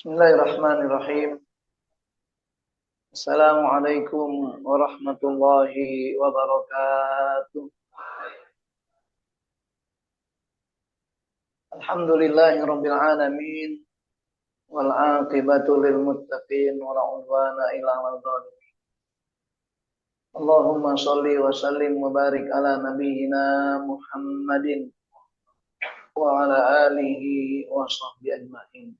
Bismillahirrahmanirrahim. Assalamualaikum warahmatullahi wabarakatuh. Alhamdulillahirabbil alamin wal aqibatu lil muttaqin wala udwana illa 'alal zalimin. Allahumma shalli wa sallim wa barik ala nabiyyina Muhammadin wa ala alihi wa sahbihi ajmain.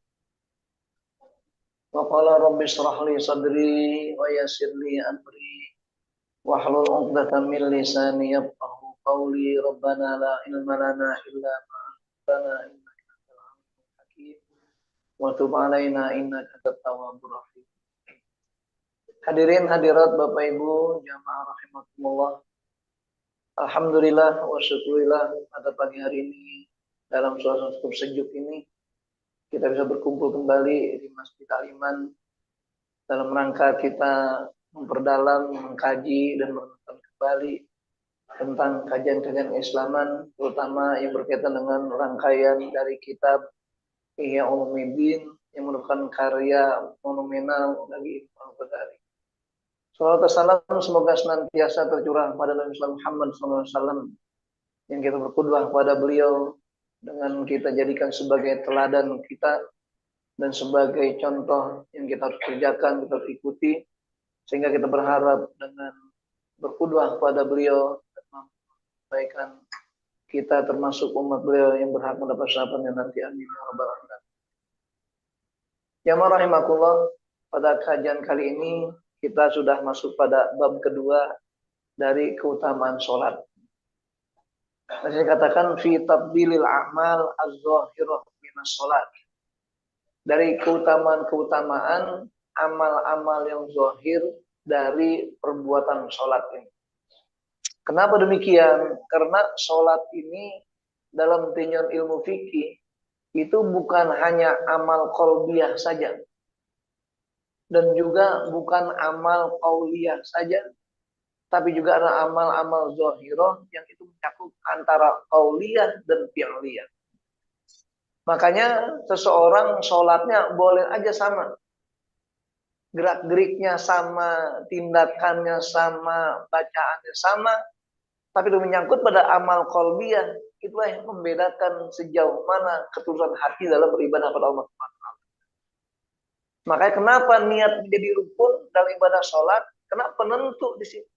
Wa qala rabbi shrah li sadri wa yassir li amri wahlul 'uqdatam min lisani yafqahu qawli. Rabbana la ilma lana illa ma 'allamtana innaka antal 'alimul hakim wa tub 'alaina innaka antat tawwabur rahim. Hadirin hadirat Bapak Ibu jamaah rahimakumullah. Alhamdulillah wa syukurillah pada pagi hari ini dalam suasana cukup sejuk ini kita bisa berkumpul kembali di Masjid Al-Iman dalam rangka kita memperdalam, mengkaji dan merenungkan kembali tentang kajian-kajian Islaman, terutama yang berkaitan dengan rangkaian dari kitab Ihya Ulumuddin yang merupakan karya monumental bagi Imam Ghazali. Salawat salam semoga senantiasa tercurah pada Nabi Muhammad SAW yang kita berqudwah kepada beliau dengan kita jadikan sebagai teladan kita dan sebagai contoh yang kita harus kerjakan, kita harus ikuti, sehingga kita berharap dengan berqudwah kepada beliau dan membaikan kita termasuk umat beliau yang berhak mendapat syafaatnya nanti. Amin ya rabbal alamin. Jamaah rahimakumullah, pada kajian kali ini kita sudah masuk pada bab kedua dari keutamaan sholat. Saya katakan fi tabdilil a'mal az-zahirah minas sholat. Dari keutamaan-keutamaan amal-amal yang zahir dari perbuatan sholat ini. Kenapa demikian? Karena sholat ini dalam tinjauan ilmu fikih itu bukan hanya amal qalbiyah saja. Dan juga bukan amal qauliyah saja. Tapi juga ada amal-amal zahirah yang itu mencakup antara qauliyah dan fi'liyah. Makanya seseorang sholatnya boleh aja sama. Gerak-geriknya sama, tindakannya sama, bacaannya sama. Tapi itu menyangkut pada amal qalbiyah. Itulah yang membedakan sejauh mana ketulusan hati dalam beribadah kepada Allah SWT. Makanya kenapa niat menjadi rukun dalam ibadah sholat? Kenapa penentu di sini?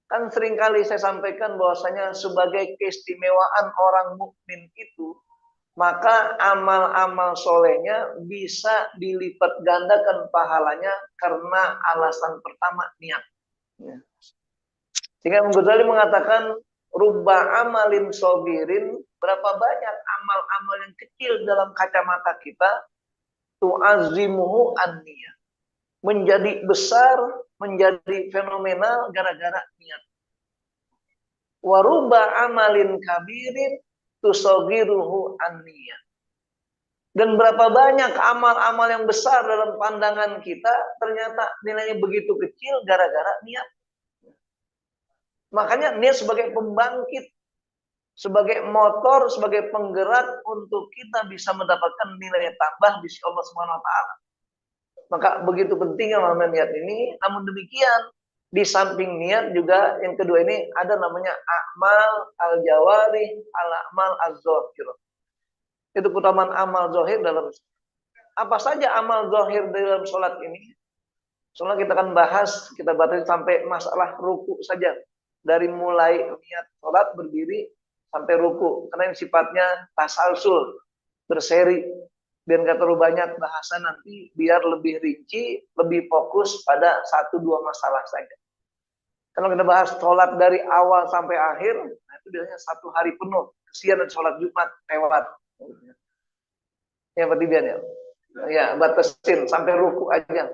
Kan seringkali saya sampaikan bahwasanya sebagai keistimewaan orang mukmin itu, maka amal-amal solehnya bisa dilipat gandakan pahalanya karena alasan pertama niat. Sehingga Imam Ghazali mengatakan rubba amalin sobirin, berapa banyak amal-amal yang kecil dalam kacamata kita, tu'azimuhu an-niyah, menjadi besar, menjadi fenomenal gara-gara niat. Waruba amalin kabirin tusogiruhu an-niyah. Dan berapa banyak amal-amal yang besar dalam pandangan kita ternyata nilainya begitu kecil gara-gara niat. Makanya niat sebagai pembangkit, sebagai motor, sebagai penggerak untuk kita bisa mendapatkan nilai tambah di sisi Allah Subhanahu wa taala. Maka begitu pentingnya memahami niat ini. Namun demikian, di samping niat juga yang kedua ini ada namanya a'mal al-jawarih, al-a'mal az-zahir. Itu keutamaan amal zahir dalam apa saja amal zahir dalam sholat ini. Soalnya kita akan bahas, kita batasi sampai masalah ruku saja. Dari mulai niat sholat berdiri sampai ruku. Karena ini sifatnya tasalsul, berseri. Biar nggak terlalu banyak bahasa nanti, biar lebih rinci, lebih fokus pada 1-2 masalah saja. Kalau kita bahas sholat dari awal sampai akhir, nah itu biasanya 1 hari penuh. Kesian dan sholat Jumat lewat. Ya, bertibian ya. Ya, batasin sampai ruku aja.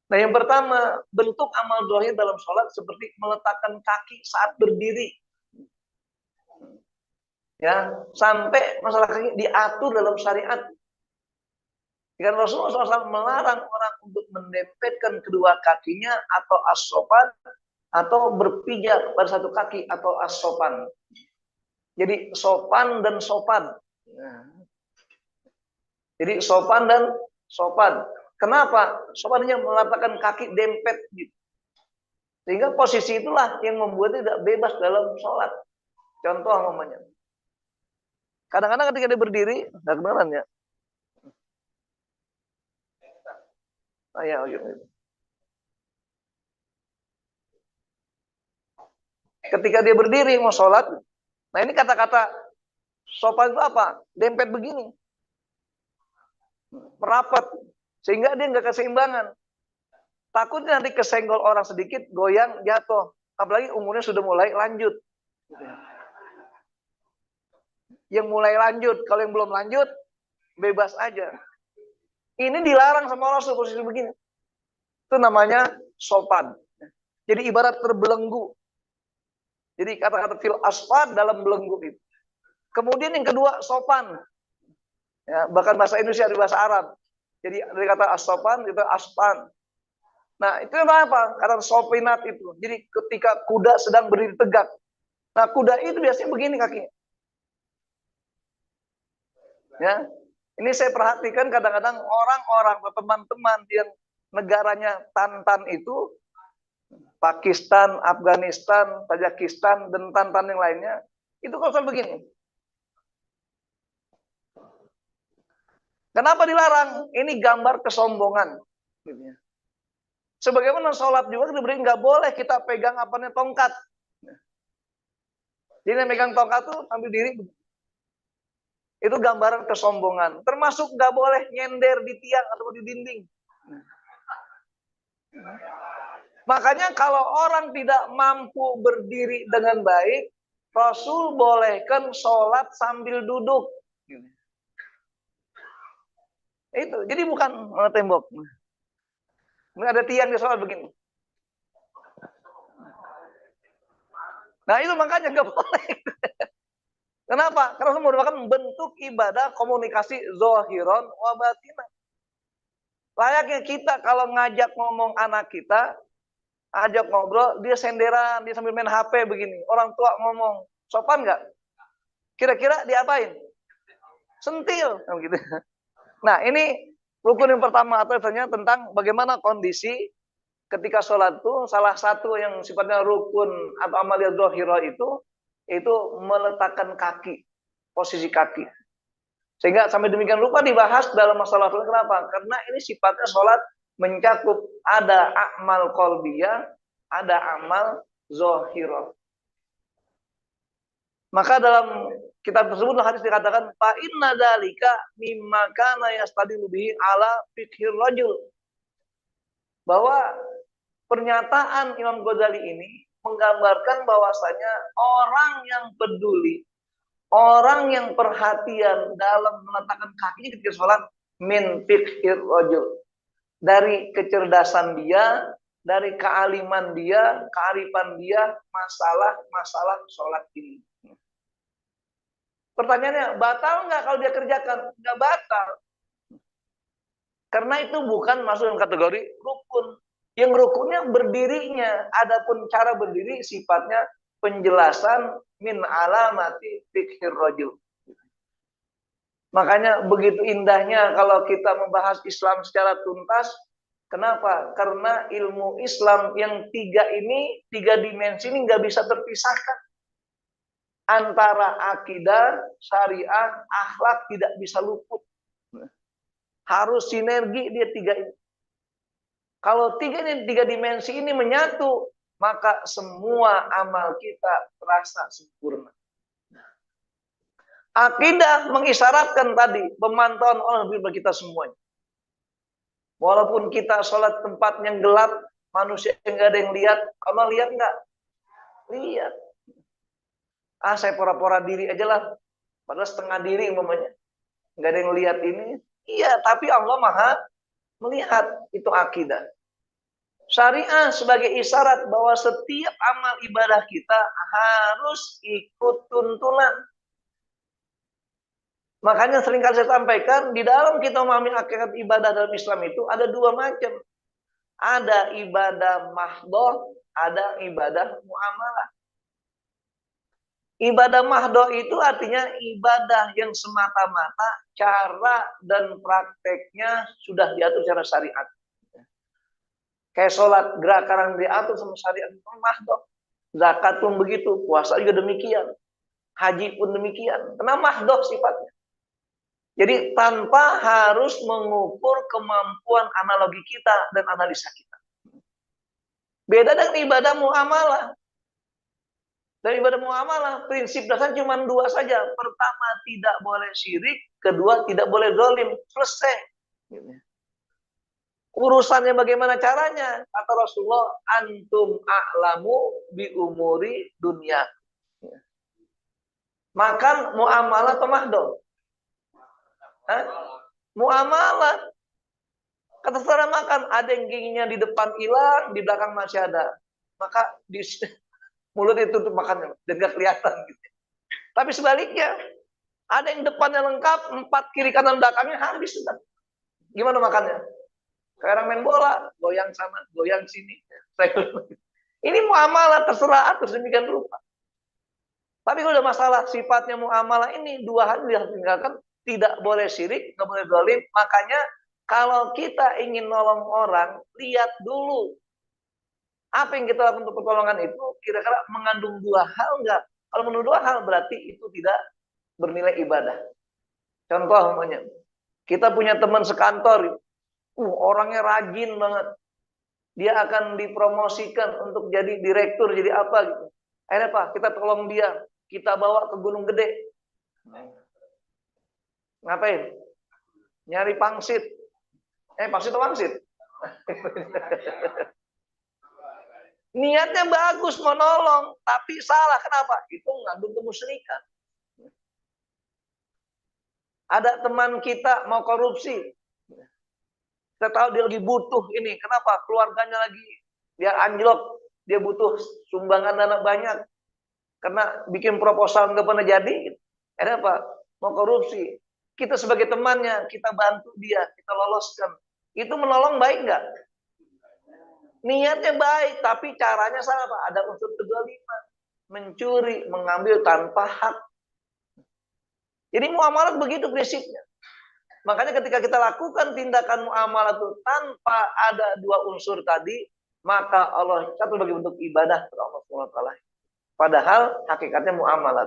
Nah, yang pertama, bentuk amal zahir dalam sholat seperti meletakkan kaki saat berdiri. Ya, sampai masalah kaki diatur dalam syariat. Karena Rasulullah SAW melarang orang untuk mendempetkan kedua kakinya atau as-sopan atau berpijak pada satu kaki atau as-sopan. Jadi sopan dan sopan. Nah, Jadi sopan dan sopan. Kenapa? Sopannya meletakkan kaki dempet gitu. Sehingga posisi itulah yang membuat tidak bebas dalam sholat. Contoh namanya. Kadang-kadang ketika dia berdiri, nggak kebenaran ya. Ketika dia berdiri mau sholat, nah ini kata-kata sopan itu apa? Dempet begini, merapat, sehingga dia nggak keseimbangan. Takutnya nanti kesenggol orang sedikit, goyang, jatuh. Apalagi umurnya sudah mulai lanjut. Yang mulai lanjut, kalau yang belum lanjut, bebas aja. Ini dilarang sama Rasul posisi begini. Itu namanya sopan. Jadi ibarat terbelenggu. Jadi kata-kata fil asfad dalam belenggu itu. Kemudian yang kedua sopan. Ya, bahkan bahasa Indonesia di bahasa Arab. Jadi dari kata as-sopan itu aspan. Nah, itu apa? Kata sopinat itu. Jadi ketika kuda sedang berdiri tegak. Nah, kuda itu biasanya begini kakinya. Ya. Ini saya perhatikan kadang-kadang orang-orang atau teman-teman yang negaranya tantan itu, Pakistan, Afghanistan, Tajikistan, dan tantan yang lainnya, itu kalau begini. Kenapa dilarang? Ini gambar kesombongan. Sebagaimana sholat juga diberi nggak boleh kita pegang apanya tongkat. Jadi yang megang tongkat tuh ambil diri. Itu gambaran kesombongan. Termasuk nggak boleh nyender di tiang atau di dinding. Makanya kalau orang tidak mampu berdiri dengan baik, Rasul bolehkan sholat sambil duduk. Itu. Jadi bukan tembok. Ini ada tiang di sholat begini. Nah itu makanya nggak boleh. Kenapa? Karena itu merupakan bentuk ibadah komunikasi zohiron wa batinan. Layaknya kita kalau ngajak ngomong anak kita, ajak ngobrol, dia senderan, dia sambil main HP begini. Orang tua ngomong, sopan nggak? Kira-kira diapain? Sentil. Gitu. Nah ini rukun yang pertama atau tentang bagaimana kondisi ketika sholat itu, salah satu yang sifatnya rukun atau amaliyah zohiro itu meletakkan kaki, posisi kaki. Sehingga sampai demikian lupa dibahas dalam masalah sholat. Kenapa? Karena ini sifatnya sholat mencakup ada amal qalbiyah, ada amal zohiro. Maka dalam kitab tersebut hadis dikatakan fa inna dzalika mimma kana yastadilu bihi ala fiqhir rajul. Bahwa pernyataan Imam Ghazali ini menggambarkan bahwasanya orang yang peduli, orang yang perhatian dalam meletakkan kakinya ketika sholat min fiqhir rajul, dari kecerdasan dia, dari kealiman dia, kearifan dia masalah sholat ini. Pertanyaannya, batal nggak kalau dia kerjakan? Nggak batal. Karena itu bukan masuk dalam kategori rukun. Yang rukunnya berdirinya. Adapun cara berdiri sifatnya penjelasan min alamati fiqhir rajul. Makanya begitu indahnya kalau kita membahas Islam secara tuntas. Kenapa? Karena ilmu Islam yang tiga dimensi ini nggak bisa terpisahkan. Antara akidah, syariah, akhlak tidak bisa luput. Harus sinergi dia tiga ini. Kalau tiga dimensi ini menyatu, maka semua amal kita terasa sempurna. Akidah mengisyaratkan tadi pemantauan Allah bagi kita semuanya. Walaupun kita sholat tempat yang gelap, manusia nggak ada yang lihat, Allah lihat nggak? Lihat. Saya pora-pora diri aja lah. Padahal setengah diri umpamanya. Nggak ada yang lihat ini. Iya, tapi Allah maha melihat. Itu akidah. Syariah sebagai isyarat bahwa setiap amal ibadah kita harus ikut tuntunan. Makanya seringkali saya sampaikan, di dalam kita memahami hakikat ibadah dalam Islam itu ada dua macam. Ada ibadah mahdoh, ada ibadah muamalah. Ibadah mahdoh itu artinya ibadah yang semata-mata cara dan prakteknya sudah diatur secara syariat. Kayak sholat, gerakan yang diatur sama syariat itu mahdoh. Zakat pun begitu, puasa juga demikian. Haji pun demikian. Karena mahdoh sifatnya. Jadi tanpa harus mengukur kemampuan analogi kita dan analisa kita. Beda dengan ibadah muamalah. Dan ibadah muamalah, prinsip dasar cuma dua saja. Pertama, tidak boleh syirik. Kedua, tidak boleh zalim. Selesai. Urusannya bagaimana caranya? Kata Rasulullah, antum a'lamu bi umuri dunia. Makan muamalah atau mahdoh? Muamalah. Kata saudara makan, ada yang giginya di depan hilang, di belakang masih ada. Maka di mulut itu untuk makannya dan gak kelihatan gitu. Tapi sebaliknya, ada yang depannya lengkap, 4 kiri kanan belakangnya habis. Gimana makannya? Kayak orang main bola, goyang sana, goyang sini. Ini muamalah terserah atur demikian rupa. Tapi kalau udah masalah sifatnya muamalah ini, dua hal yang ditinggalkan, tidak boleh syirik, tidak boleh zalim. Makanya kalau kita ingin nolong orang, lihat dulu apa yang kita lakukan untuk pertolongan itu kira-kira mengandung dua hal enggak? Kalau mengandung dua hal berarti itu tidak bernilai ibadah. Contoh namanya, kita punya teman sekantor, orangnya rajin banget. Dia akan dipromosikan untuk jadi direktur, jadi apa gitu. Akhirnya Pak, kita tolong dia, kita bawa ke Gunung Gede. Ngapain? Nyari pangsit. Pangsit atau wangsit? Niatnya bagus menolong, tapi salah. Kenapa? Itu mengandung kemusyrikan. Ada teman kita mau korupsi. Kita tahu dia lagi butuh ini. Kenapa? Keluarganya lagi dia anjlok. Dia butuh sumbangan dana banyak. Karena bikin proposal nggak pernah jadi. Akhirnya apa? Mau korupsi. Kita sebagai temannya, kita bantu dia, kita loloskan. Itu menolong baik nggak? Niatnya baik, tapi caranya salah Pak. Ada unsur kezaliman, mencuri, mengambil tanpa hak. Jadi muamalah begitu prinsipnya. Makanya ketika kita lakukan tindakan muamalah itu tanpa ada dua unsur tadi, maka Allah satu bagi bentuk ibadah kepada Allah SWT. Padahal hakikatnya muamalah.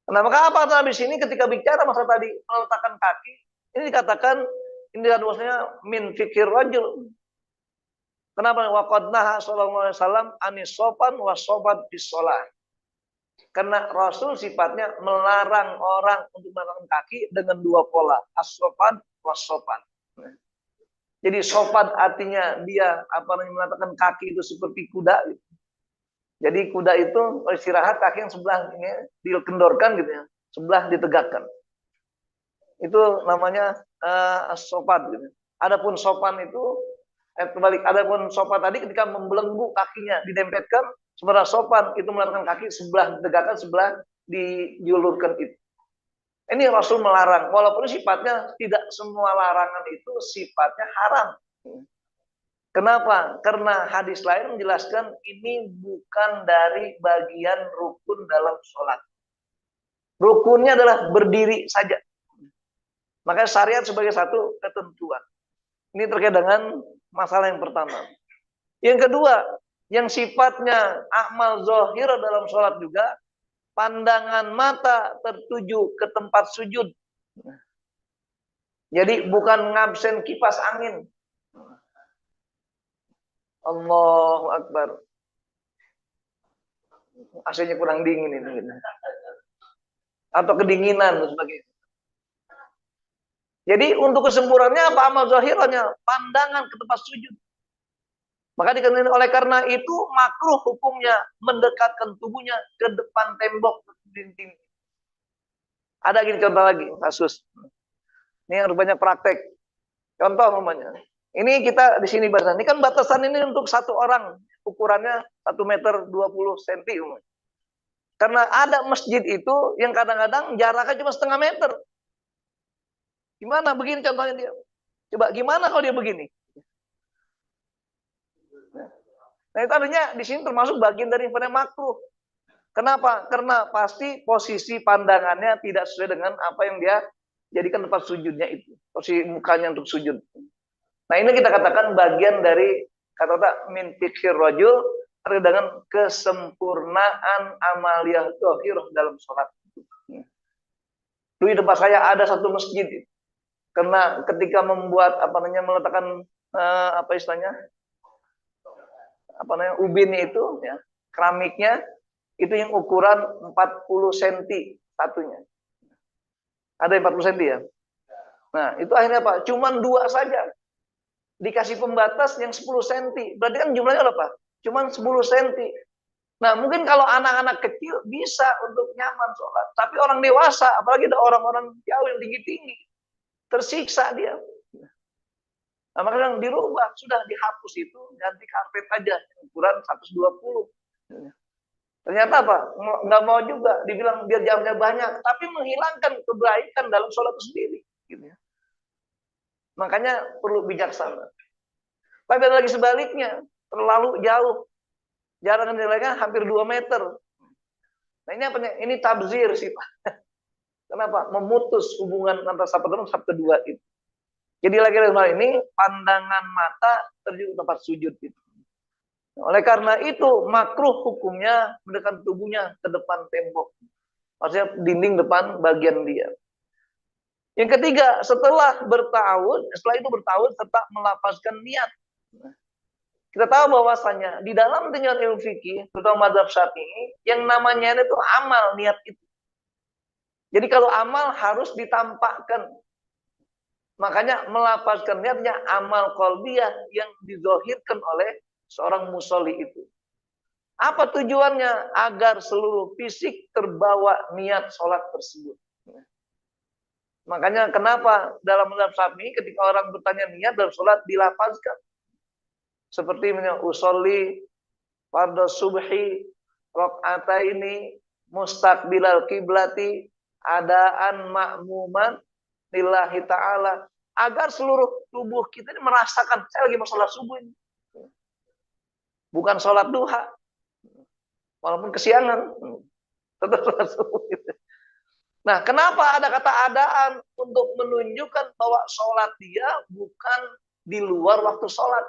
Nah, maka apa Nabi sini ketika bicara masa tadi meletakkan kaki, ini dikatakan ini bahwasanya min fikir rajul. Kenapa? Waqad naha sallallahu alaihi wasallam anis sopan was sobat bis shalah. Karena Rasul sifatnya melarang orang untuk meletakkan kaki dengan dua pola, as-sopan was sopan. Jadi sopan artinya dia meletakkan kaki itu seperti kuda. Jadi kuda itu istirahat kaki yang sebelah ini dikendorkan gitu ya, sebelah ditegakkan. Itu namanya sopan gitu. Adapun sopan itu kebalik. Adapun sopan tadi ketika membelenggu kakinya didempetkan, sementara sopan itu meletakkan kaki sebelah ditegakkan, sebelah dijulurkan itu. Ini Rasul melarang, walaupun sifatnya tidak semua larangan itu sifatnya haram. Kenapa? Karena hadis lain menjelaskan ini bukan dari bagian rukun dalam sholat. Rukunnya adalah berdiri saja. Maka syariat sebagai satu ketentuan. Ini terkait dengan masalah yang pertama. Yang kedua, yang sifatnya amal zahir dalam sholat juga, pandangan mata tertuju ke tempat sujud. Jadi bukan ngabsen kipas angin. Allahu Akbar. AC-nya kurang dingin ini. Atau kedinginan dan sebagainya. Jadi untuk kesempurnaannya apa amal zahirnya? Pandangan ke tempat sujud. Maka dikatakan oleh karena itu makruh hukumnya mendekatkan tubuhnya ke depan tembok dinding. Ada gini contoh lagi kasus. Ini harus banyak praktek. Contoh namanya. Ini kita di sini batasan. Ini kan batasan ini untuk satu orang. Ukurannya 1 meter 20 cm. Karena ada masjid itu yang kadang-kadang jaraknya cuma setengah meter. Gimana begini contohnya dia? Coba gimana kalau dia begini? Nah itu artinya di sini termasuk bagian dari makruh. Kenapa? Karena pasti posisi pandangannya tidak sesuai dengan apa yang dia jadikan tempat sujudnya itu. Posisi mukanya untuk sujud. Nah ini kita katakan bagian dari kata-kata min fikir rajul dengan kesempurnaan amaliyah zahirah dalam sholat. Dulu di tempat saya ada satu masjid, karena ketika membuat meletakkan apa istilahnya ubin itu ya, keramiknya itu yang ukuran 40 cm satunya. Ada 40 cm ya. Nah, itu akhirnya apa? Cuman 2 saja. Dikasih pembatas yang 10 cm. Berarti kan jumlahnya apa? Cuman 10 cm. Nah, mungkin kalau anak-anak kecil bisa untuk nyaman sholat. Tapi orang dewasa, apalagi ada orang-orang jauh yang tinggi-tinggi, tersiksa dia. Nah, makanya dirubah, sudah dihapus itu, ganti karpet aja, ukuran 120. Ternyata apa? Nggak mau juga, dibilang biar jamnya banyak, tapi menghilangkan kebaikan dalam sholat itu sendiri. Gitu ya. Makanya perlu bijaksana. Tapi ada lagi sebaliknya, terlalu jauh. Jarak nilainya hampir 2 meter. Nah ini apa? Ini tabzir sih Pak. Kenapa? Memutus hubungan antara saf pertama dan saf kedua itu. Jadi lagi-lagi ini pandangan mata terjun tempat sujud itu. Oleh karena itu makruh hukumnya mendekatkan tubuhnya ke depan tembok. Maksudnya dinding depan bagian dia. Yang ketiga, setelah itu bertawud serta melafazkan niat. Kita tahu bahwasanya di dalam tinjauan ilmu fikih, terutama mazhab Syafi'i, yang namanya itu amal niat itu. Jadi kalau amal harus ditampakkan. Makanya melafazkan niatnya amal qalbiyah yang dizohirkan oleh seorang musolli itu. Apa tujuannya? Agar seluruh fisik terbawa niat sholat tersebut. Makanya kenapa dalam mazhab Syafi'i ketika orang bertanya niat dalam sholat dilafazkan. Seperti usolli fardhu subhi rakaataini mustaqbilal kiblati adaan ma'muman lillahi ta'ala, agar seluruh tubuh kita ini merasakan saya lagi mau sholat subuh ini, bukan sholat duha walaupun kesiangan, tetap sholat subuh gitu. Nah, kenapa ada kata adaan? Untuk menunjukkan bahwa sholat dia bukan di luar waktu sholat.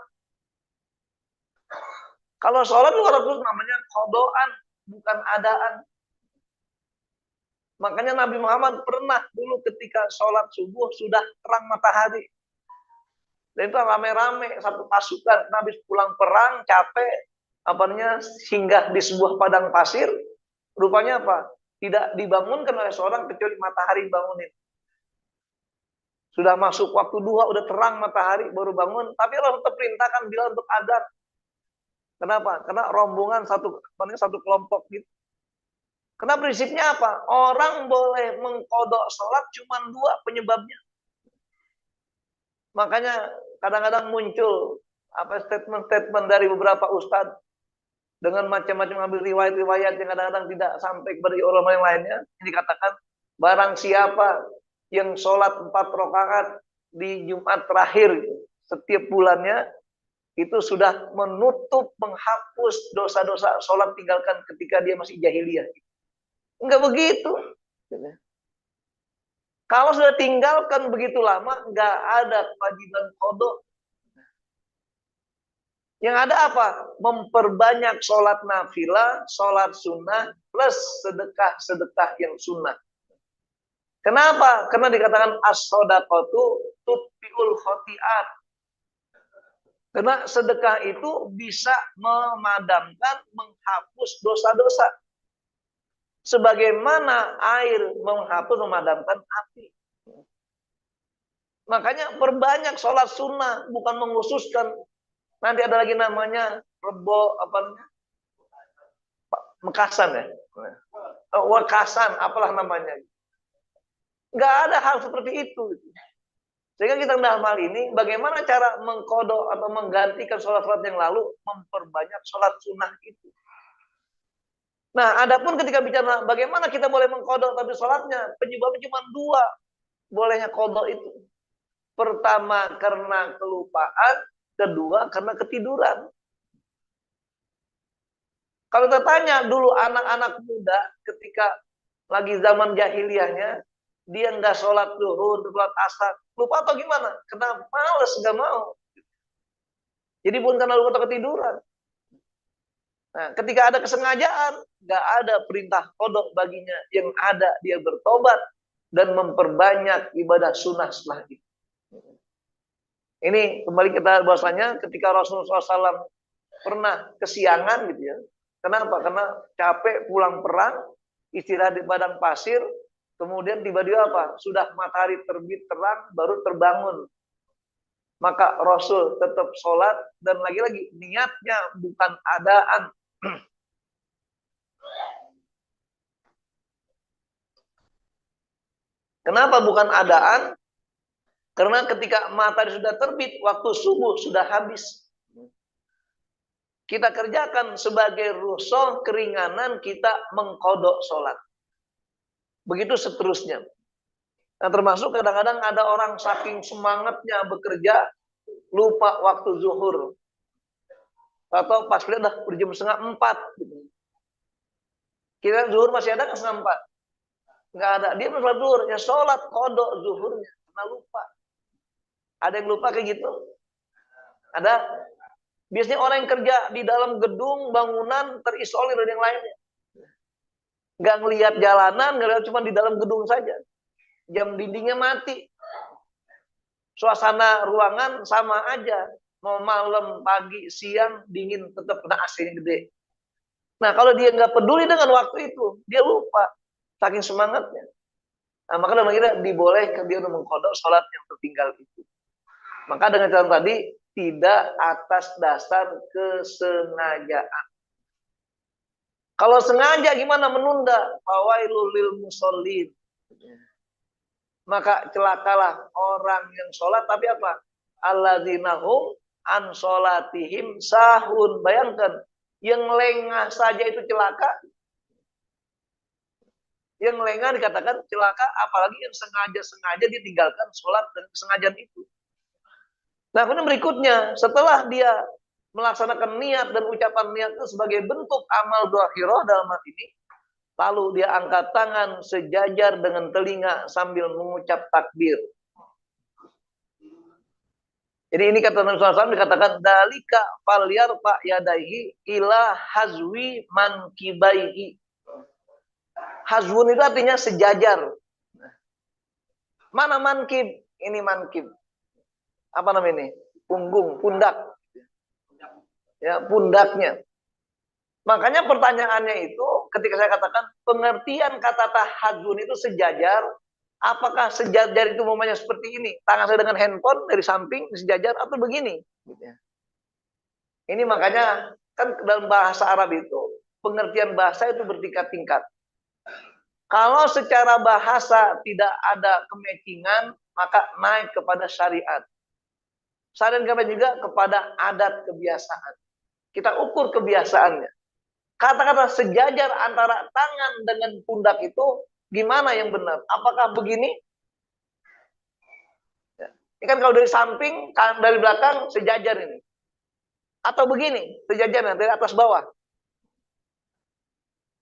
Kalau sholat luar waktu namanya qodoan, bukan adaan. Makanya Nabi Muhammad pernah dulu ketika sholat subuh sudah terang matahari. Dan itu rame-rame satu pasukan. Nabi pulang perang, capek, singgah di sebuah padang pasir. Rupanya apa? Tidak dibangunkan oleh seorang kecuali matahari bangunin. Sudah masuk waktu duha, udah terang matahari, baru bangun. Tapi Allah tetap perintahkan Bilal untuk adzan. Kenapa? Karena rombongan satu kelompok gitu. Karena prinsipnya apa? Orang boleh mengkodok sholat cuma 2 penyebabnya. Makanya kadang-kadang muncul statement-statement dari beberapa ustadz dengan macam-macam ambil riwayat-riwayat yang kadang-kadang tidak sampai kepada orang yang lainnya. Ini dikatakan barang siapa yang sholat 4 rakaat di Jumat terakhir setiap bulannya, itu sudah menutup, menghapus dosa-dosa sholat tinggalkan ketika dia masih jahiliyah. Enggak begitu. Kalau sudah tinggalkan begitu lama, enggak ada kewajiban qada. Yang ada apa? Memperbanyak sholat nafilah, sholat sunnah, plus sedekah-sedekah yang sunnah. Kenapa? Karena dikatakan as-shadaqatu tutfi'ul khoti'at. Karena sedekah itu bisa memadamkan, menghapus dosa-dosa. Sebagaimana air menghapus, memadamkan api. Makanya perbanyak sholat sunnah, bukan mengkhususkan. Nanti ada lagi namanya mekasan ya, wakasan, apalah namanya. Nggak ada hal seperti itu. Sehingga kita dalam hal ini, bagaimana cara mengkodok atau menggantikan sholat-sholat yang lalu, memperbanyak sholat sunnah itu. Nah, adapun ketika bicara bagaimana kita boleh mengkodok tapi sholatnya, penyebabnya cuma 2 bolehnya kodok itu. Pertama karena kelupaan, kedua karena ketiduran. Kalau kita tanya dulu anak-anak muda ketika lagi zaman jahiliyahnya, dia nggak sholat zuhur, sholat asar, lupa atau gimana? Karena males, nggak mau. Jadi bukan karena lupa atau ketiduran. Nah, ketika ada kesengajaan, nggak ada perintah kodok baginya. Yang ada dia bertobat dan memperbanyak ibadah sunnah setelah itu. Ini kembali kita bahasanya ketika Rasulullah SAW pernah kesiangan gitu ya. Kenapa? Karena capek pulang perang, istirahat di padang pasir, kemudian tiba-tiba apa? Sudah matahari terbit terang, baru terbangun. Maka Rasul tetap sholat dan lagi-lagi niatnya bukan adaan. Kenapa bukan adaan? Karena ketika matahari sudah terbit, waktu subuh sudah habis. Kita kerjakan sebagai rusuh keringanan kita mengkodok sholat. Begitu seterusnya. Nah, termasuk kadang-kadang ada orang saking semangatnya bekerja, lupa waktu zuhur. Atau pas lihat dah jam 3:30. Kira zuhur masih ada nggak 3:30? Nggak ada. Dia belum sholat zuhur. Ya sholat kodok zuhurnya. Karena lupa. Ada yang lupa kayak gitu? Ada? Biasanya orang yang kerja di dalam gedung, bangunan, terisolir dari yang lainnya. Nggak ngelihat jalanan, nggak lihat cuma di dalam gedung saja. Jam dindingnya mati. Suasana ruangan sama aja. Mau malam, pagi, siang, dingin, tetap kena AC-nya gede. Nah, kalau dia nggak peduli dengan waktu itu, dia lupa. Saking semangatnya. Nah, maka dalam kita dibolehkan dia untuk mengkodok sholat yang tertinggal itu. Maka dengan cara tadi, tidak atas dasar kesengajaan. Kalau sengaja gimana menunda? Fawailul lil musallin. Maka celakalah orang yang sholat, tapi apa? Alladzina hum an sholatihim sahun. Bayangkan, yang lengah saja itu celaka. Yang lengah dikatakan celaka, apalagi yang sengaja-sengaja ditinggalkan sholat dan kesengajaan itu. Nah, kemudian berikutnya, setelah dia melaksanakan niat dan ucapan niat itu sebagai bentuk amal zahirah dalam hal ini, lalu dia angkat tangan sejajar dengan telinga sambil mengucap takbir. Jadi ini kata Nabi SAW dikatakan dalika falyar pak yadaihi ila hazwi mankibaihi. Hazwun itu artinya sejajar. Mana mankib? Ini mankib. Apa namanya ini? Punggung, pundak. Ya, pundaknya. Makanya pertanyaannya itu ketika saya katakan pengertian kata tahadzun itu sejajar, apakah sejajar itu namanya seperti ini? Tangan saya dengan handphone dari samping sejajar atau begini? Ini makanya kan dalam bahasa Arab itu pengertian bahasa itu bertingkat-tingkat. Kalau secara bahasa tidak ada kematchingan, maka naik kepada syariat. Syariat juga kepada adat kebiasaan. Kita ukur kebiasaannya. Kata-kata sejajar antara tangan dengan pundak itu gimana yang benar? Apakah begini? Ya. Ini kan kalau dari samping, dari belakang sejajar ini. Atau begini, sejajar dari atas bawah.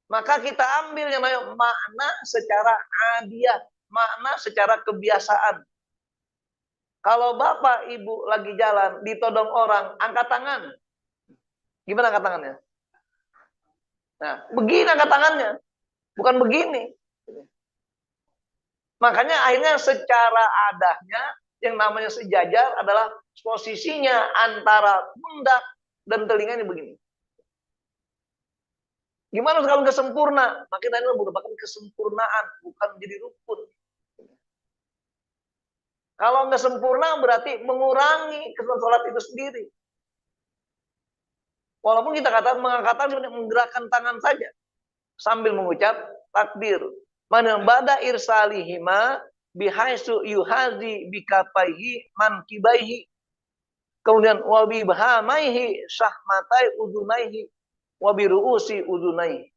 Maka kita ambil yang namanya makna secara adiat, makna secara kebiasaan. Kalau bapak ibu lagi jalan ditodong orang, angkat tangan. Gimana angkat tangannya? Nah, begini angkat tangannya, bukan begini. Makanya akhirnya secara adanya yang namanya sejajar adalah posisinya antara pundak dan telinga ini begini. Gimana kalau nggak sempurna? Makin ini merupakan kesempurnaan, bukan menjadi rukun. Kalau nggak sempurna berarti mengurangi kesulitan sholat itu sendiri. Walaupun kita kata mengangkat tangan menggerakkan tangan saja sambil mengucap takbir. Mana bada irsalihima bihaisu yuhazi bikapaihi mankibaihi. Kemudian wabi bahamaihi syahmatai udunaihi wabi ruusi udunaihi.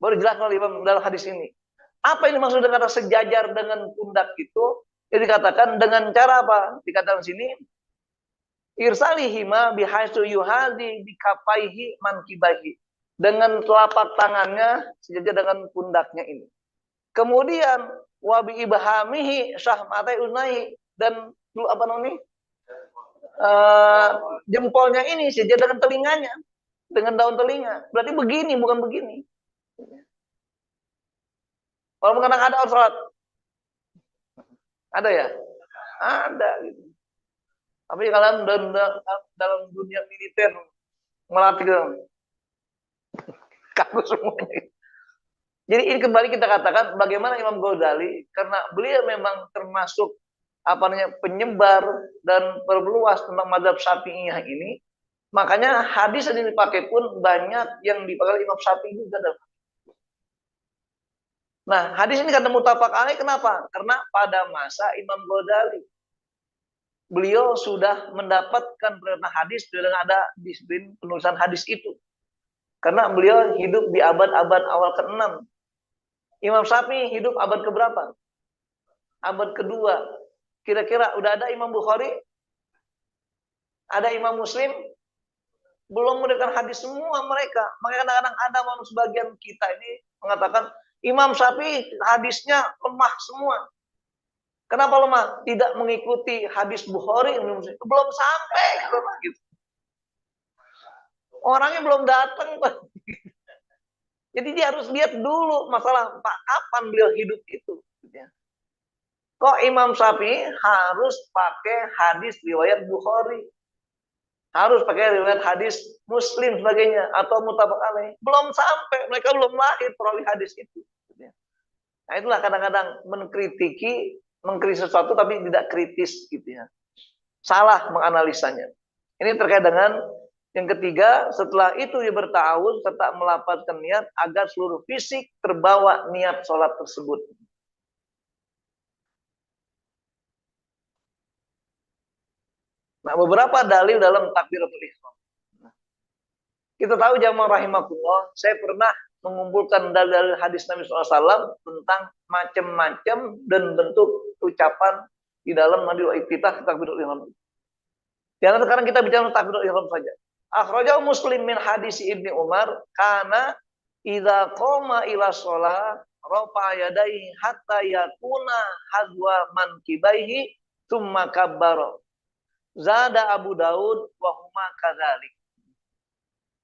Baru jelas oleh Imam dalam hadis ini. Apa ini maksud dengan kata sejajar dengan pundak itu? Jadi dikatakan dengan cara apa? Dikatakan sini irsalihima bihaisu yuhazi bikapaihi mankibaihi. dengan telapak tangannya sejajar dengan pundaknya ini. Kemudian wabi ibhamihi syahmatai unai, dan apa namanya? Jempolnya ini sejajar dengan telinganya, dengan daun telinga. Berarti begini, bukan begini. Kalau kadang ada orang sholat, ada ya? Ada gitu. Tapi kalau dalam dunia militer melatih kaku semuanya. Jadi ini kembali kita katakan bagaimana Imam Ghazali, karena beliau memang termasuk penyebar dan perluas tentang mazhab Syafi'iyah ini, makanya hadis yang dipakai pun banyak yang dipakai Imam Syafi'i juga. Nah, hadis ini kata muttafaq alaih, kenapa? Karena pada masa Imam Ghazali beliau sudah mendapatkan perintah hadis, sudah ada disiplin penulisan hadis itu. Karena beliau hidup di abad-abad awal ke-6. Imam Syafi'i hidup abad keberapa? Abad kedua. Kira-kira udah ada Imam Bukhari? Ada Imam Muslim? Belum mendengar hadis semua mereka. Makanya kadang-kadang ada sebagian kita ini mengatakan Imam Syafi'i hadisnya lemah semua. Kenapa lemah? Tidak mengikuti hadis Bukhari, belum sampai gitu. Orangnya belum datang, Pak. Jadi dia harus lihat dulu masalah Pak, kapan beliau hidup itu. Kok Imam Syafi'i harus pakai hadis riwayat Bukhari? Harus pakai riwayat hadis Muslim sebagainya atau muttafaq alaih? Belum sampai, mereka belum lahir perawi hadis itu. Nah, itulah kadang-kadang mengkritiki sesuatu tapi tidak kritis gitu ya. Salah menganalisanya. Ini terkait dengan yang ketiga, setelah itu dia bertahun serta melapatkan niat agar seluruh fisik terbawa niat sholat tersebut. Nah, beberapa dalil dalam takbiratul ihram. Kita tahu jamaah rahimakumullah, saya pernah mengumpulkan dalil hadis Nabi SAW tentang macam-macam dan bentuk ucapan di dalam mandi wa iftitah takbiratul ihram. Jangan sekarang kita bicara takbiratul ihram saja. Akhrajahu Muslim min hadis Ibnu Umar, kana idza qama ila shalah rafa yadayhi hatta yakuna hadwa mankibaihi tsumma kabbara. Zada Abu Daud wa huma kadzalik.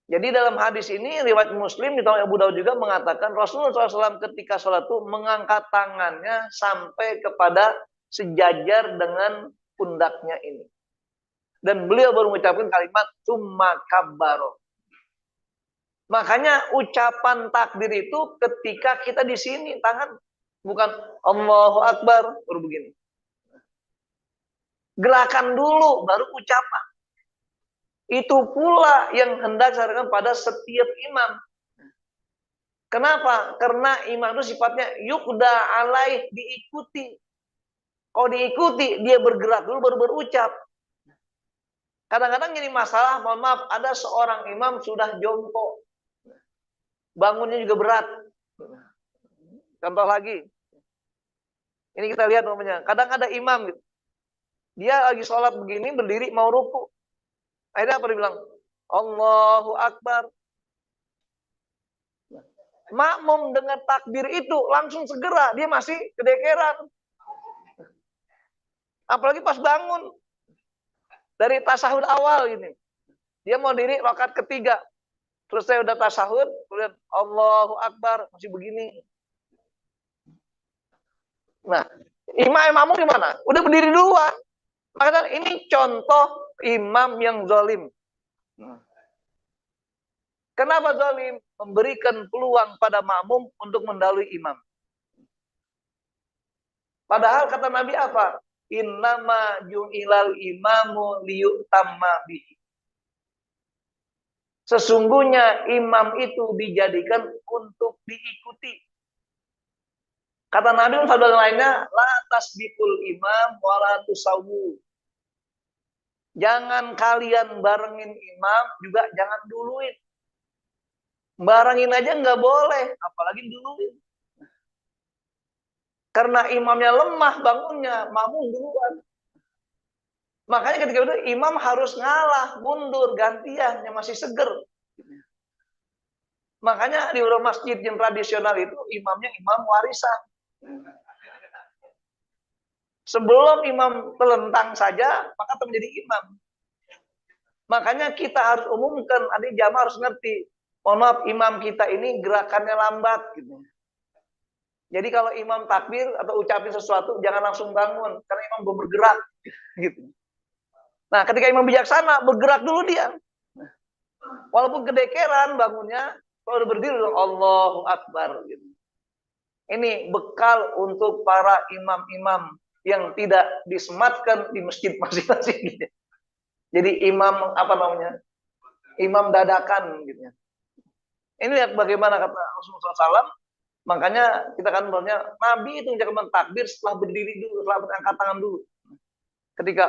Jadi dalam hadis ini riwayat Muslim ditambah Abu Daud juga mengatakan Rasulullah SAW ketika sholat itu mengangkat tangannya sampai kepada sejajar dengan pundaknya ini. Dan beliau baru mengucapkan kalimat tsumma kabbaro. Makanya ucapan takbir itu ketika kita di sini tangan, bukan Allahu Akbar baru begini. Gerakan dulu baru ucapan. Itu pula yang hendak disarankan pada setiap imam. Kenapa? Karena imam itu sifatnya yukda alaih, diikuti. Kalau diikuti, dia bergerak dulu baru berucap. Kadang-kadang jadi masalah, mohon maaf, ada seorang imam sudah jongkok. Bangunnya juga berat. Contoh lagi. Ini kita lihat namanya. Kadang ada imam gitu. Dia lagi sholat begini, berdiri mau ruku. Akhirnya apa dia bilang? Allahu Akbar. Makmum dengan takbir itu langsung segera, dia masih kedekeran. Apalagi pas bangun dari tasahud awal ini, dia mau diri rakaat ketiga, terus saya udah tasahud, kemudian Allahu Akbar masih begini. Nah, imam gimana? Udah berdiri duluan. Makanya ini contoh imam yang zalim. Kenapa zalim? Memberikan peluang pada makmum untuk mendahului imam. Padahal kata Nabi apa? Innama ju'ilal imamu liyutamma bihi. Sesungguhnya imam itu dijadikan untuk diikuti. Kata Nabi pada lainnya, la tasbiqul imam wala tusawu. Jangan kalian barengin imam, juga jangan duluin. Barengin aja nggak boleh, apalagi duluin. Karena imamnya lemah bangunnya, makmum duluan. Makanya ketika itu imam harus ngalah, mundur, gantian, yang masih seger. Makanya di beberapa masjid yang tradisional itu imamnya imam warisan. Sebelum imam telentang saja, maka menjadi imam. Makanya kita harus umumkan, adik jamaah harus ngerti. Mohon maaf, imam kita ini gerakannya lambat gitu. Jadi kalau imam takbir atau ucapin sesuatu, jangan langsung bangun, karena imam belum bergerak gitu. Nah, ketika imam bijaksana, bergerak dulu dia. Walaupun kedekeran bangunnya, kalau udah berdiri, Allahu Akbar gitu. Ini bekal untuk para imam-imam yang tidak disematkan di masjid masing-masing gitu. Jadi imam apa namanya? Imam dadakan gitu. Ini lihat bagaimana kata Rasulullah SAW. Makanya kita kan bahwasanya Nabi itu menjaga takbir setelah berdiri dulu, setelah angkat tangan dulu. Ketika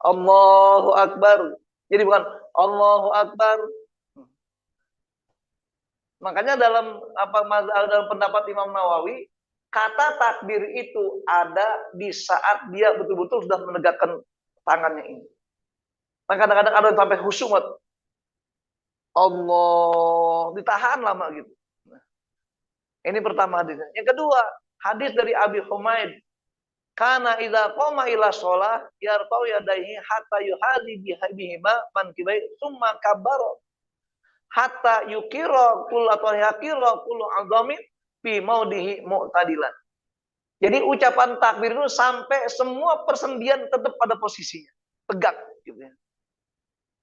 Allahu Akbar. Jadi bukan Allahu Akbar. Makanya dalam pendapat Imam Nawawi, kata takbir itu ada di saat dia betul-betul sudah menegakkan tangannya ini. Maka kadang-kadang ada yang sampai khusyuk, Allah ditahan lama gitu. Ini pertama hadisnya. Yang kedua, hadis dari Abi Humaid. Kana idza qama ila shalah yarfa'u yadayhi hatta yuhadi bihima mankibai summa kabbara hatta yukira kullu atau yakira kullu azamin fi maudhihi mu'tadilan. Jadi ucapan takbir itu sampai semua persendian tetap pada posisinya, tegak gitu ya.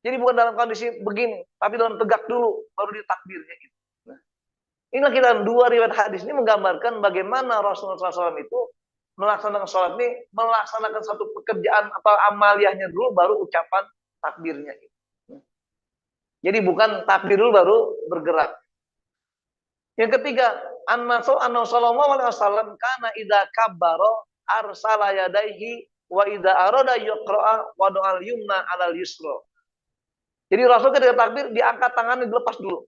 Jadi bukan dalam kondisi begini, tapi dalam tegak dulu baru ditakbirnya gitu. Nah, inilah kita dua riwayat hadis ini menggambarkan bagaimana Rasulullah SAW itu melaksanakan sholat ini, melaksanakan satu pekerjaan atau amaliyahnya dulu baru ucapan takbirnya gitu. Jadi bukan takbir dulu baru bergerak. Yang ketiga, Anna sallallahu alaihi wasallam kana idza kabbara arsala yadayhi wa idza arada yaqra'a wa al yumna 'alal yusra. Jadi Rasul ketika takbir diangkat tangannya dilepas dulu.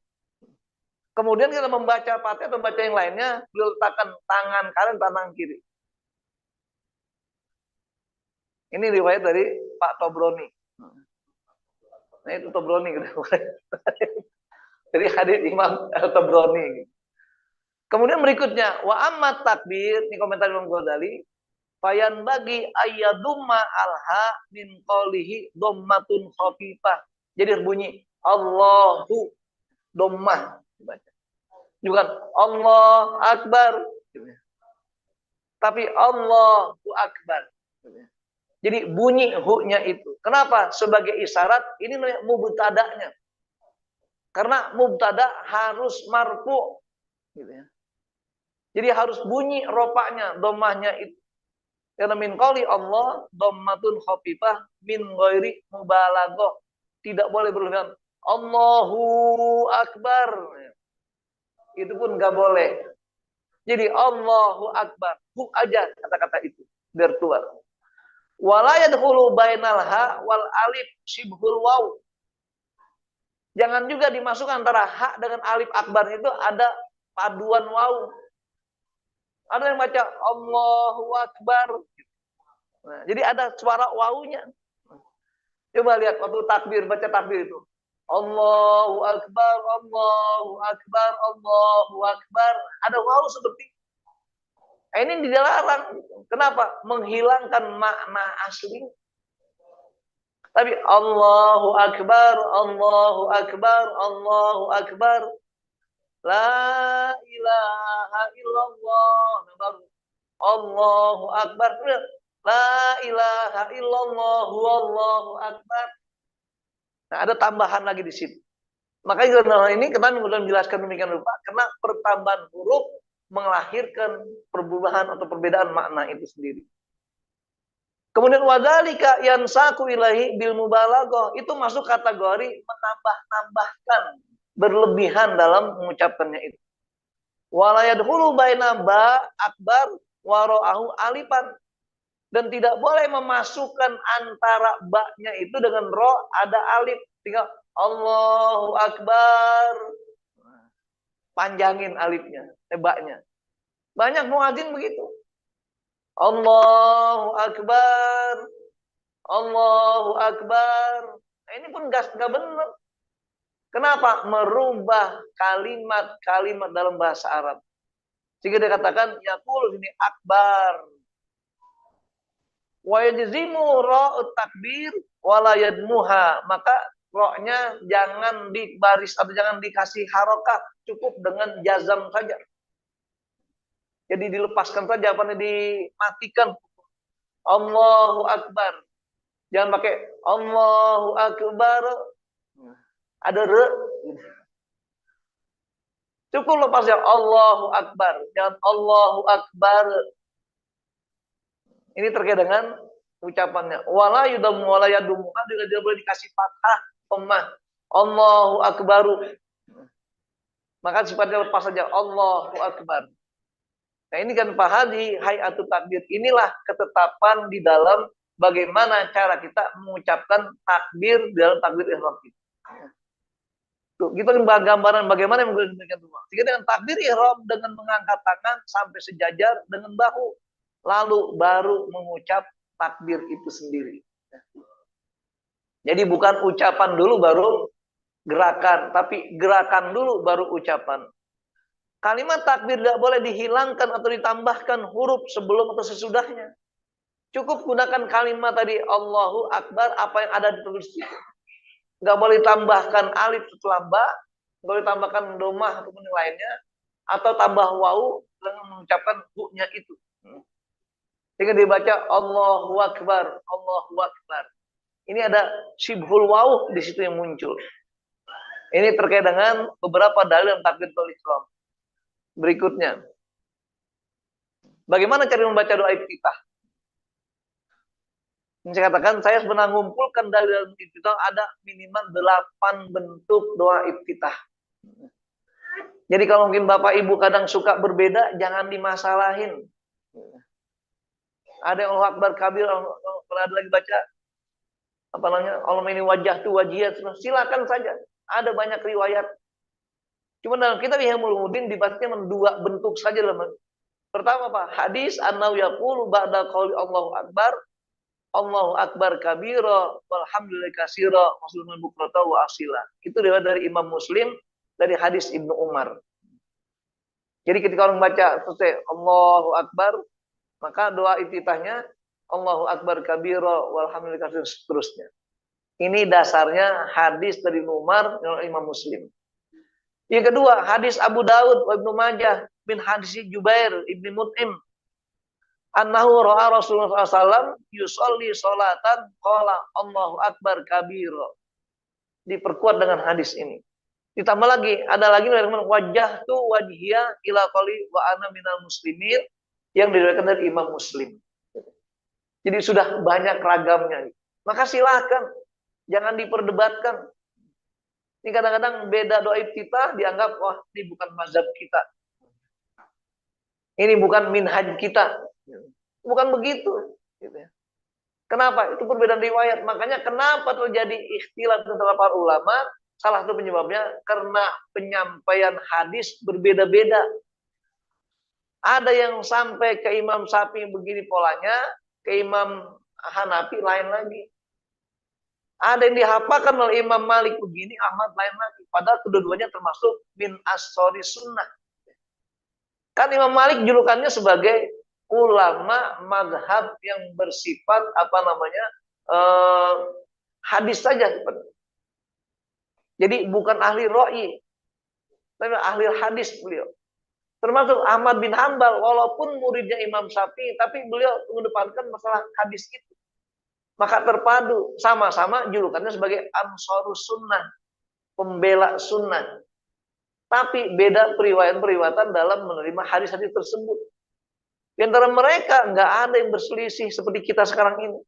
Kemudian kita membaca Fatihah atau membaca yang lainnya, beliau letakkan tangan kanan tangan kiri. Ini riwayat dari Pak Tobroni. Nah itu Tobroni gitu. Jadi hadis Imam Tobroni. Kemudian berikutnya, wa amma takbir, ini komentar Imam Ghazali, fayan bagi ayyadumma alha min qawlihi dhammatun khafifah. Jadi berbunyi Allahu dhammah dibaca. Bukan Allah Akbar. Tapi Allahu Akbar. Jadi bunyi hu-nya itu. Kenapa? Sebagai isyarat ini mubtada'nya. Karena mubtada harus marfu gitu ya. Jadi harus bunyi ropaknya, dhammahnya itu. Karena min qali Allah dhammatun khafifah min ghairi mubalaghah. Tidak boleh berlebihan. Allahu Akbar. Itu pun enggak boleh. Jadi Allahu Akbar. Hu aja kata-kata itu biar keluar. Wala yadkhulu bainal ha wal alif shibhul waw. Jangan juga dimasukkan antara ha dengan alif akbar itu ada paduan waw. Ada yang baca Allahu Akbar. Nah, jadi ada suara wawunya. Coba lihat waktu takbir, baca takbir itu. Allahu Akbar, Allahu Akbar, Allahu Akbar. Ada waw seperti ini dilarang. Kenapa? Menghilangkan makna asli. Tapi Allahu Akbar, Allahu Akbar, Allahu Akbar. La ilaha illallah. Baru Allahu Akbar. La ilaha illallah, Allahu Akbar. Nah, ada tambahan lagi di situ. Makanya ini kita menjelaskan demikian rupa karena pertambahan huruf melahirkan perubahan atau perbedaan makna itu sendiri. Kemudian wadzalika yansaku ilahi bil mubalaghah, itu masuk kategori menambah-nambahkan, berlebihan dalam mengucapkannya itu. Wala yadkhulu baina ba akbar wa ra'ahu alifan, dan tidak boleh memasukkan antara ba-nya itu dengan ro ada alif, tinggal Allahu Akbar. Panjangin alifnya, ba-nya. Banyak muadzin begitu. Allahu Akbar. Allahu Akbar. Nah, ini pun enggak benar. Kenapa? Merubah kalimat-kalimat dalam bahasa Arab. Sehingga dia katakan, yaqul ini akbar. Wa yajzimu ra'ut takbir wala yadmuha. Maka roknya jangan dibaris atau jangan dikasih harokat, cukup dengan jazam saja. Jadi dilepaskan saja, apa dimatikan. Allahu Akbar. Jangan pakai Allahu Akbar. Ada re. Cukup lepas ya Allahu Akbar. Jangan Allahu Akbar. Ini terkait dengan ucapannya. Wala yudamu wala yadumu. Juga tidak boleh dikasih fathah, dhammah. Allahu Akbaru. Maka sifatnya lepas saja Allahu Akbar. Nah ini kan Pak Hadi, hayatut takbir. Inilah ketetapan di dalam bagaimana cara kita mengucapkan takbir di dalam takbir ihram kita. Tuh, kita gambaran bagaimana yang menggunakan rumah. Sehingga dengan takbir ihram dengan mengangkat tangan sampai sejajar dengan bahu, lalu baru mengucap takbir itu sendiri. Jadi bukan ucapan dulu baru gerakan, tapi gerakan dulu baru ucapan. Kalimat takbir tidak boleh dihilangkan atau ditambahkan huruf sebelum atau sesudahnya. Cukup gunakan kalimat tadi Allahu Akbar, apa yang ada di tulis itu. Nggak boleh tambahkan alif setelah ba, nggak boleh tambahkan domah ataupun yang lainnya, atau tambah wawu dengan mengucapkan hu-nya itu. Sehingga dibaca Allahu Akbar, Allahu Akbar. Ini ada shibhul wawu di situ yang muncul. Ini terkait dengan beberapa dalil takbiratul ihram. Berikutnya, bagaimana cara membaca doa iftitah? Saya katakan, saya sebenarnya mengumpulkan dalil iftitah ada minimal 8 bentuk doa iftitah. Jadi kalau mungkin Bapak Ibu kadang suka berbeda, jangan dimasalahin. Ada yang Allah Akbar kabir, kalau ada lagi baca apa namanya, Allah ini wajah tu wajiyat, silakan saja. Ada banyak riwayat. Cuma dalam kitab Ihya Ulumuddin dibahasnya dua bentuk saja dalam. Pertama apa? Hadis annau yaqulu ba'da qauli Allahu Akbar. Allahu Akbar kabira walhamdulillah katsira wassallallahu bukrata wa asila. Itu dari Imam Muslim dari hadis Ibnu Umar. Jadi ketika orang baca selesai Allahu Akbar, maka doa iftitahnya Allahu Akbar kabira walhamdulillah katsira seterusnya. Ini dasarnya hadis dari Ibnu Umar dari Imam Muslim. Yang kedua, hadis Abu Daud wa Ibnu Majah bin hadis Jubair ibni Mut'im annahu ra'a Rasulullah SAW yusolli sholatan qala Allahu Akbar kabira. Diperkuat dengan hadis ini. Ditambah lagi, ada lagi wajah tu wajhiya ila qali wa ana minal muslimin yang diriwayatkan dari Imam Muslim. Jadi sudah banyak ragamnya. Maka silakan, jangan diperdebatkan. Ini kadang-kadang beda doa iftitah dianggap wah ini bukan mazhab kita. Ini bukan minhaj kita. Bukan begitu. Kenapa? Itu perbedaan riwayat. Makanya kenapa terjadi ikhtilaf antara para ulama? Salah satu penyebabnya karena penyampaian hadis berbeda-beda. Ada yang sampai ke Imam Syafi'i begini polanya, ke Imam Hanafi lain lagi. Ada yang dihafalkan oleh Imam Malik begini, Ahmad lain lagi. Padahal kedua-duanya termasuk min as-sori sunnah. Kan Imam Malik julukannya sebagai ulama mazhab yang bersifat apa namanya hadis saja. Jadi bukan ahli ro'i, tapi ahli hadis beliau. Termasuk Ahmad bin Hanbal, walaupun muridnya Imam Syafi'i, tapi beliau mengedepankan masalah hadis itu. Maka terpadu, sama-sama julukannya sebagai ansarus sunnah, pembela sunnah. Tapi beda periwayatan dalam menerima hadis-hadis tersebut. Di antara mereka nggak ada yang berselisih seperti kita sekarang ini.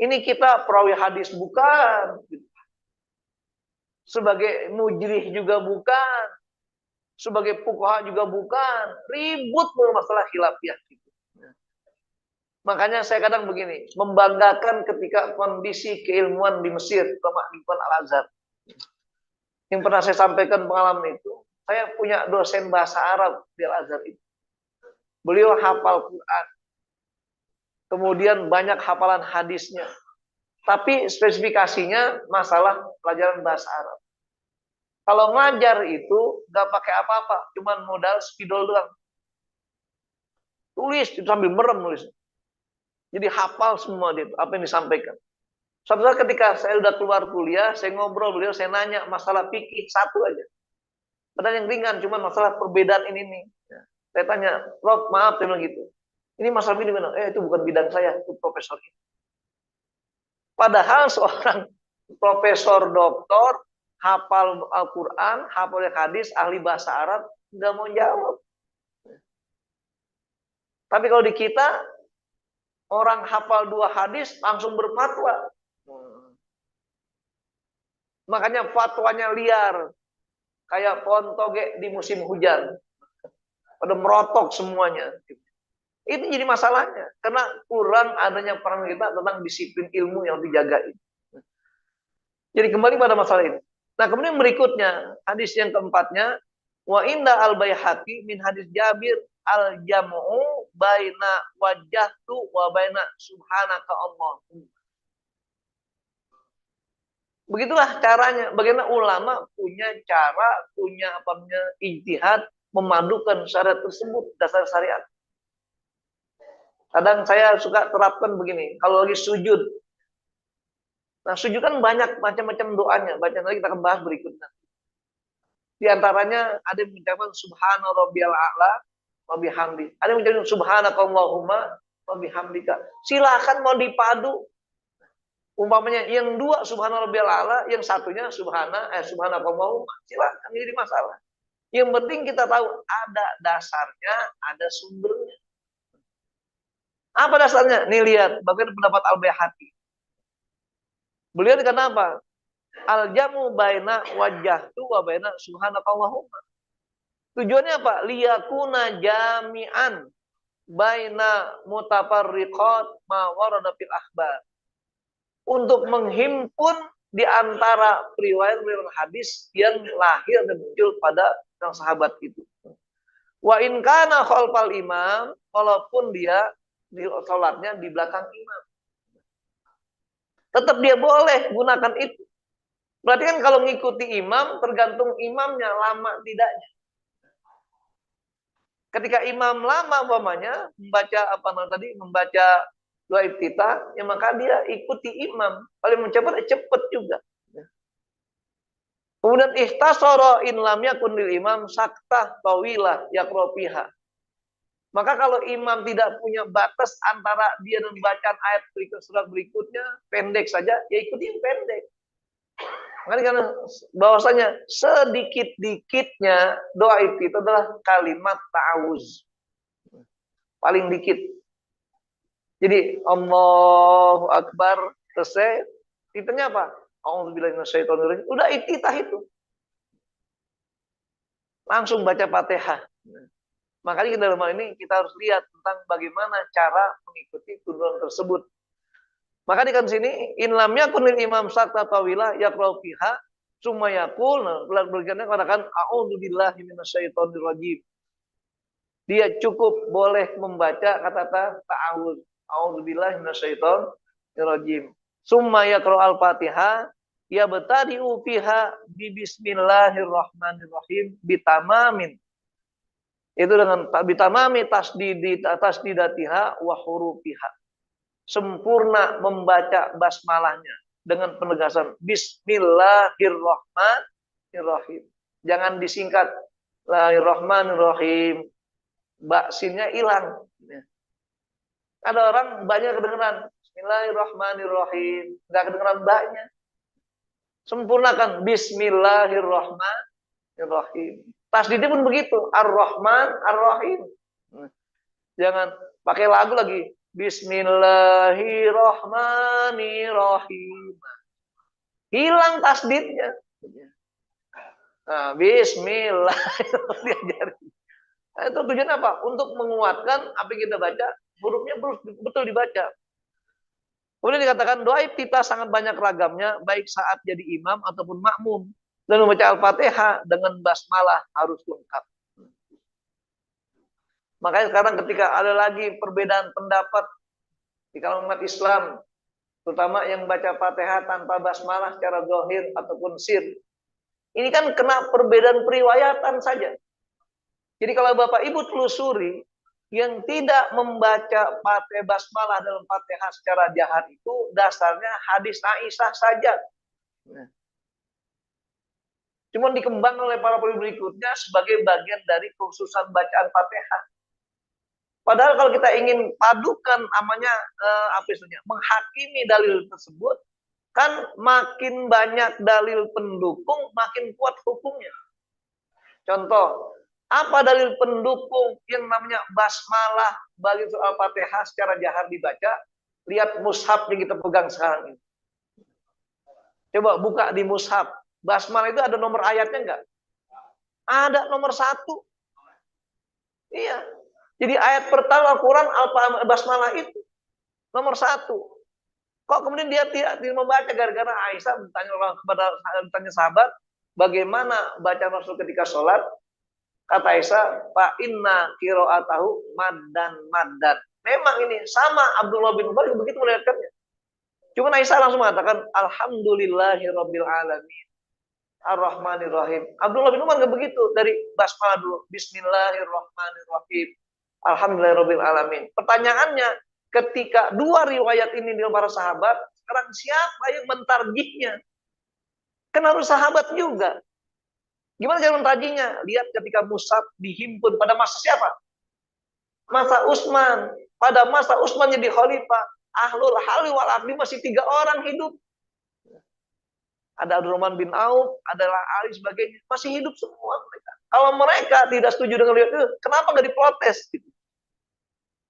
Ini kita perawi hadis bukan, sebagai mujrih juga bukan, sebagai fuqaha juga bukan, ribut masalah khilafiyah gitu. Makanya saya kadang begini, membanggakan ketika kondisi keilmuan di Mesir, terutama di Al-Azhar. Yang pernah saya sampaikan pengalaman itu, saya punya dosen bahasa Arab di Al-Azhar itu. Beliau hafal Quran. Kemudian banyak hafalan hadisnya. Tapi spesifikasinya masalah pelajaran bahasa Arab. Kalau ngajar itu nggak pakai apa-apa, cuman modal spidol doang. Tulis sambil merem nulis. Jadi hafal semua dia, apa yang disampaikan. Suatu saat ketika saya udah keluar kuliah, saya ngobrol beliau, saya nanya masalah fikih satu aja. Padahal yang ringan, cuma masalah perbedaan ini nih. Ya. Saya tanya, Rob, maaf, saya bilang gitu. Ini masalah ini gimana? Itu bukan bidang saya, itu profesor ini. Padahal seorang profesor doktor, hafal Al-Quran, hafal hadis, ahli bahasa Arab, nggak mau jawab. Tapi kalau di kita, orang hafal 2 hadis langsung berfatwa. Makanya fatwanya liar. Kayak pohon toge di musim hujan. Pada merotok semuanya. Itu jadi masalahnya. Karena kurang adanya peran kita tentang disiplin ilmu yang dijaga. Jadi kembali pada masalah ini. Nah kemudian berikutnya, hadis yang keempatnya, wa inda al-Baihaqi min hadis Jabir al-jam'u baina wajhatu wa baina subhanaka Allah. Begitulah caranya. Bagaimana ulama punya cara, punya ijtihad memadukan syariat tersebut, dasar syariat. Kadang saya suka terapkan begini, kalau lagi sujud. Nah, sujud kan banyak macam-macam doanya. Baca nanti kita akan bahas berikutnya. Di antaranya ada yang mengucapkan subhana rabbiyal a'la wa bihamdi. Ada yang mengucapkan subhanakallahumma wa bihamdika. Silakan mau dipadu. Umpamanya yang 2 subhana rabbiyal a'la, yang satunya subhanakallahumma. Silakan, jadi masalah. Yang penting kita tahu ada dasarnya, ada sumbernya. Apa dasarnya? Nih lihat, bagaimana pendapat Al-Baihaqi. Beliau kenapa? Al-jamu baina wajhatu wa baina subhanakallahumma. Tujuannya apa? Liyakuna jami'an baina mutafarriqat ma warada fil akhbar. Untuk menghimpun di antara riwayat hadis yang lahir dan muncul pada sang sahabat itu. Wa in kana khalfal imam, walaupun dia di salatnya di belakang imam. Tetap dia boleh gunakan itu. Berarti kan kalau mengikuti imam tergantung imamnya lama tidaknya. Ketika imam lama umpamanya membaca doa iftitah, ya maka dia ikuti imam. Paling cepat juga. Kemudian ihtasara in lam yakun lil imam saktah tawilah yaqra fiha. Maka kalau imam tidak punya batas antara dia dan bacaan ayat surat berikutnya, pendek saja, ya ikuti yang pendek. Makanya karena bahwasanya sedikit-dikitnya doa itu adalah kalimat ta'awuz. Paling dikit. Jadi Allahu Akbar selesai, titanya apa? A'udzubillahi minasyaitonir rajim. Udah iftitah itu. Langsung baca Fatihah. Makanya dalam hal ini kita harus lihat tentang bagaimana cara mengikuti turunan tersebut. Maka di sini in lam yakunil imam sakta tawila yaqra fiha summa yaqul, berikutnya katakan a'udzubillahi minasyaitonir rajim. Dia cukup boleh membaca kata ta'awuz. A'udzubillahi minasyaitonir rajim. Summa yaqra al-Fatihah ya betadi'u fiha bi bismillahirrahmanirrahim bitamamin. Itu dengan bitamami tasdidatiha wa hurufiha. Sempurna membaca basmalahnya dengan penegasan bismillahirrahmanirrahim. Jangan disingkat Bismillahirrahmanirrahim. Sinnya hilang. Ada orang banyak kedengeran Bismillahirrahmanirrahim, enggak kedengeran baknya. Sempurnakan Bismillahirrahmanirrahim. Tasdidnya pun begitu, Ar-Rahman, Ar-Rahim. Jangan pakai lagu lagi. Bismillahirrahmanirrahim. Hilang tasdidnya. Nah, Bismillahirrahmanirrahim. Nah, itu tujuan apa? Untuk menguatkan apa yang kita baca, hurufnya betul dibaca. Kemudian dikatakan doa iftitah sangat banyak ragamnya, baik saat jadi imam ataupun makmum. Dan membaca Al-Fatihah dengan basmalah harus lengkap. Makanya sekarang ketika ada lagi perbedaan pendapat di kalangan umat Islam, terutama yang baca Fatihah tanpa basmalah secara zahir ataupun sir, Ini kan kena perbedaan periwayatan saja. Jadi kalau Bapak Ibu telusuri, yang tidak membaca Fatihah basmalah dalam Fatihah secara jahar itu dasarnya hadis Aisyah saja. Cuma dikembangkan oleh para pemimpin berikutnya sebagai bagian dari khususan bacaan Fatihah. Padahal kalau kita ingin padukan namanya apa istilahnya, menghakimi dalil tersebut, kan makin banyak dalil pendukung, makin kuat hukumnya. Contoh, apa dalil pendukung yang namanya basmalah bagi soal Fatihah secara jahar dibaca? Lihat mushaf yang kita pegang sekarang ini. Coba buka di mushaf. Basmalah itu ada nomor ayatnya enggak? Ada nomor 1. Iya. Jadi ayat pertama Al-Quran basmalah itu nomor 1. Kok kemudian dia tidak membaca gara-gara Aisyah bertanya sahabat, bagaimana baca Rasul ketika sholat? Kata Aisyah, Pak inna qiraatahu maddan. Memang ini sama Abdullah bin Umar begitu melihatkannya. Cuma Aisyah langsung mengatakan alhamdulillahirabbil alamin. Ar-Rahmanir-Rahim. Abdullah bin Umar enggak begitu, dari basmalah dulu. Bismillahirrahmanirrahim. Alhamdulillahirabbil alamin. Pertanyaannya, ketika dua riwayat ini dari para sahabat, sekarang siapa yang mentarjihnya? Kan harus sahabat juga. Gimana cara mentarjihnya? Lihat ketika mushaf dihimpun pada masa siapa? Masa Utsman. Pada masa Utsman jadi khalifah, ahlul halli wal aqdi masih 3 orang hidup. Ada Abdurrahman bin Auf, adalah Ali sebagainya, masih hidup semua mereka. Kalau mereka tidak setuju dengan beliau itu, kenapa nggak diprotes? Gitu.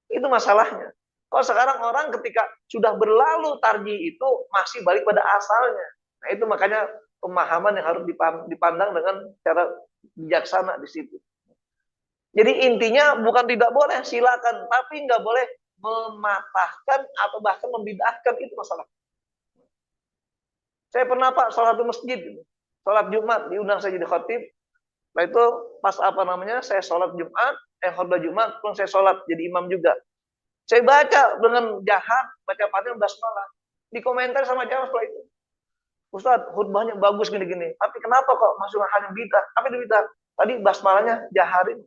Itu masalahnya. Kalau sekarang orang ketika sudah berlalu tarjih itu masih balik pada asalnya. Nah itu makanya pemahaman yang harus dipandang dengan cara bijaksana di situ. Jadi intinya bukan tidak boleh, silakan, tapi nggak boleh mematahkan atau bahkan membid'ahkan, itu masalah. Saya pernah Pak salah satu masjid, sholat Jumat diundang saya jadi khatib. Nah itu pas apa namanya saya sholat Jumat, khutbah Jumat, pun saya sholat jadi imam juga. Saya baca dengan jahat, baca Fatihah basmalah. Di komentar sama jamaah setelah itu, Ustaz, khutbahnya bagus gini-gini. Tapi kenapa kok masuk hal yang bidah? Tapi bidah. Tadi basmalahnya jaharin.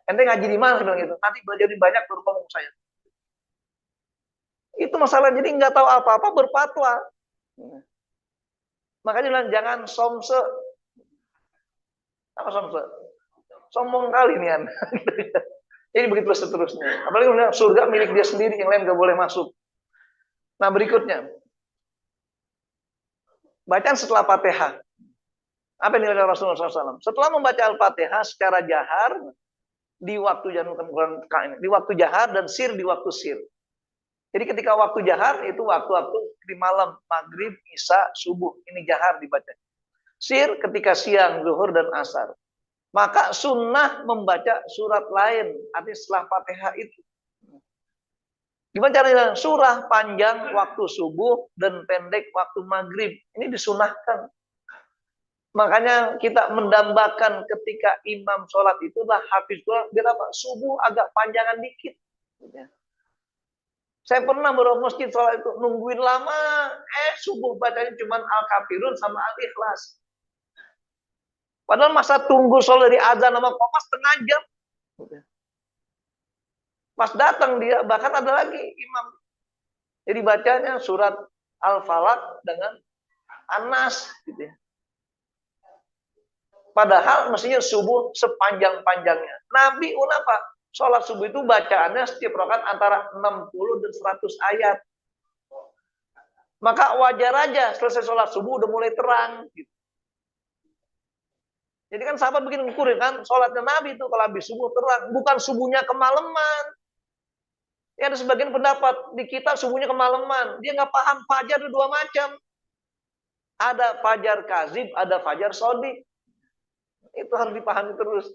Ente ngaji di mana bilang gitu? Nanti belajar banyak baru ngomong saya. Itu masalah. Jadi nggak tahu apa-apa berfatwa. Makanya bilang jangan somse. Apa somse? Sombong kali nih Anda. Jadi begitu seterusnya. Apalagi bilang surga milik dia sendiri, yang lain nggak boleh masuk. Nah berikutnya, bacaan setelah Fatihah. Apa yang dibaca Rasulullah SAW? Setelah membaca Al-Fatihah secara jahar di waktu di waktu jahar dan sir di waktu sir. Jadi ketika waktu jahar itu waktu-waktu di malam, maghrib, isya, subuh, ini jahar dibaca. Sir ketika siang, zuhur dan asar. Maka sunnah membaca surat lain, artinya setelah Fatihah itu. Gimana caranya? Surah panjang waktu subuh dan pendek waktu maghrib. Ini disunahkan. Makanya kita mendambakan ketika imam sholat itulah hafiz Quran, biar apa? Subuh agak panjangan dikit. Saya pernah baru masjid sholat itu nungguin lama, subuh bacanya cuma Al-Kafirun sama Al-Ikhlas. Padahal masa tunggu sholat dari azan sama qomas setengah jam. Pas datang dia, bahkan ada lagi imam. Jadi bacanya surat Al-Falaq dengan An-Nas gitu ya. Padahal mestinya subuh sepanjang-panjangnya. Nabi apa? Sholat subuh itu bacaannya setiap rakaat antara 60 dan 100 ayat. Maka wajar aja selesai sholat subuh udah mulai terang. Gitu. Jadi kan sahabat begini ngukurin kan, sholatnya Nabi itu kalau habis subuh terang. Bukan subuhnya kemalaman. Ya ada sebagian pendapat di kita subuhnya kemalaman. Dia nggak paham fajar ada 2 macam. Ada fajar kazib, ada fajar sodik. Itu harus dipahami terus.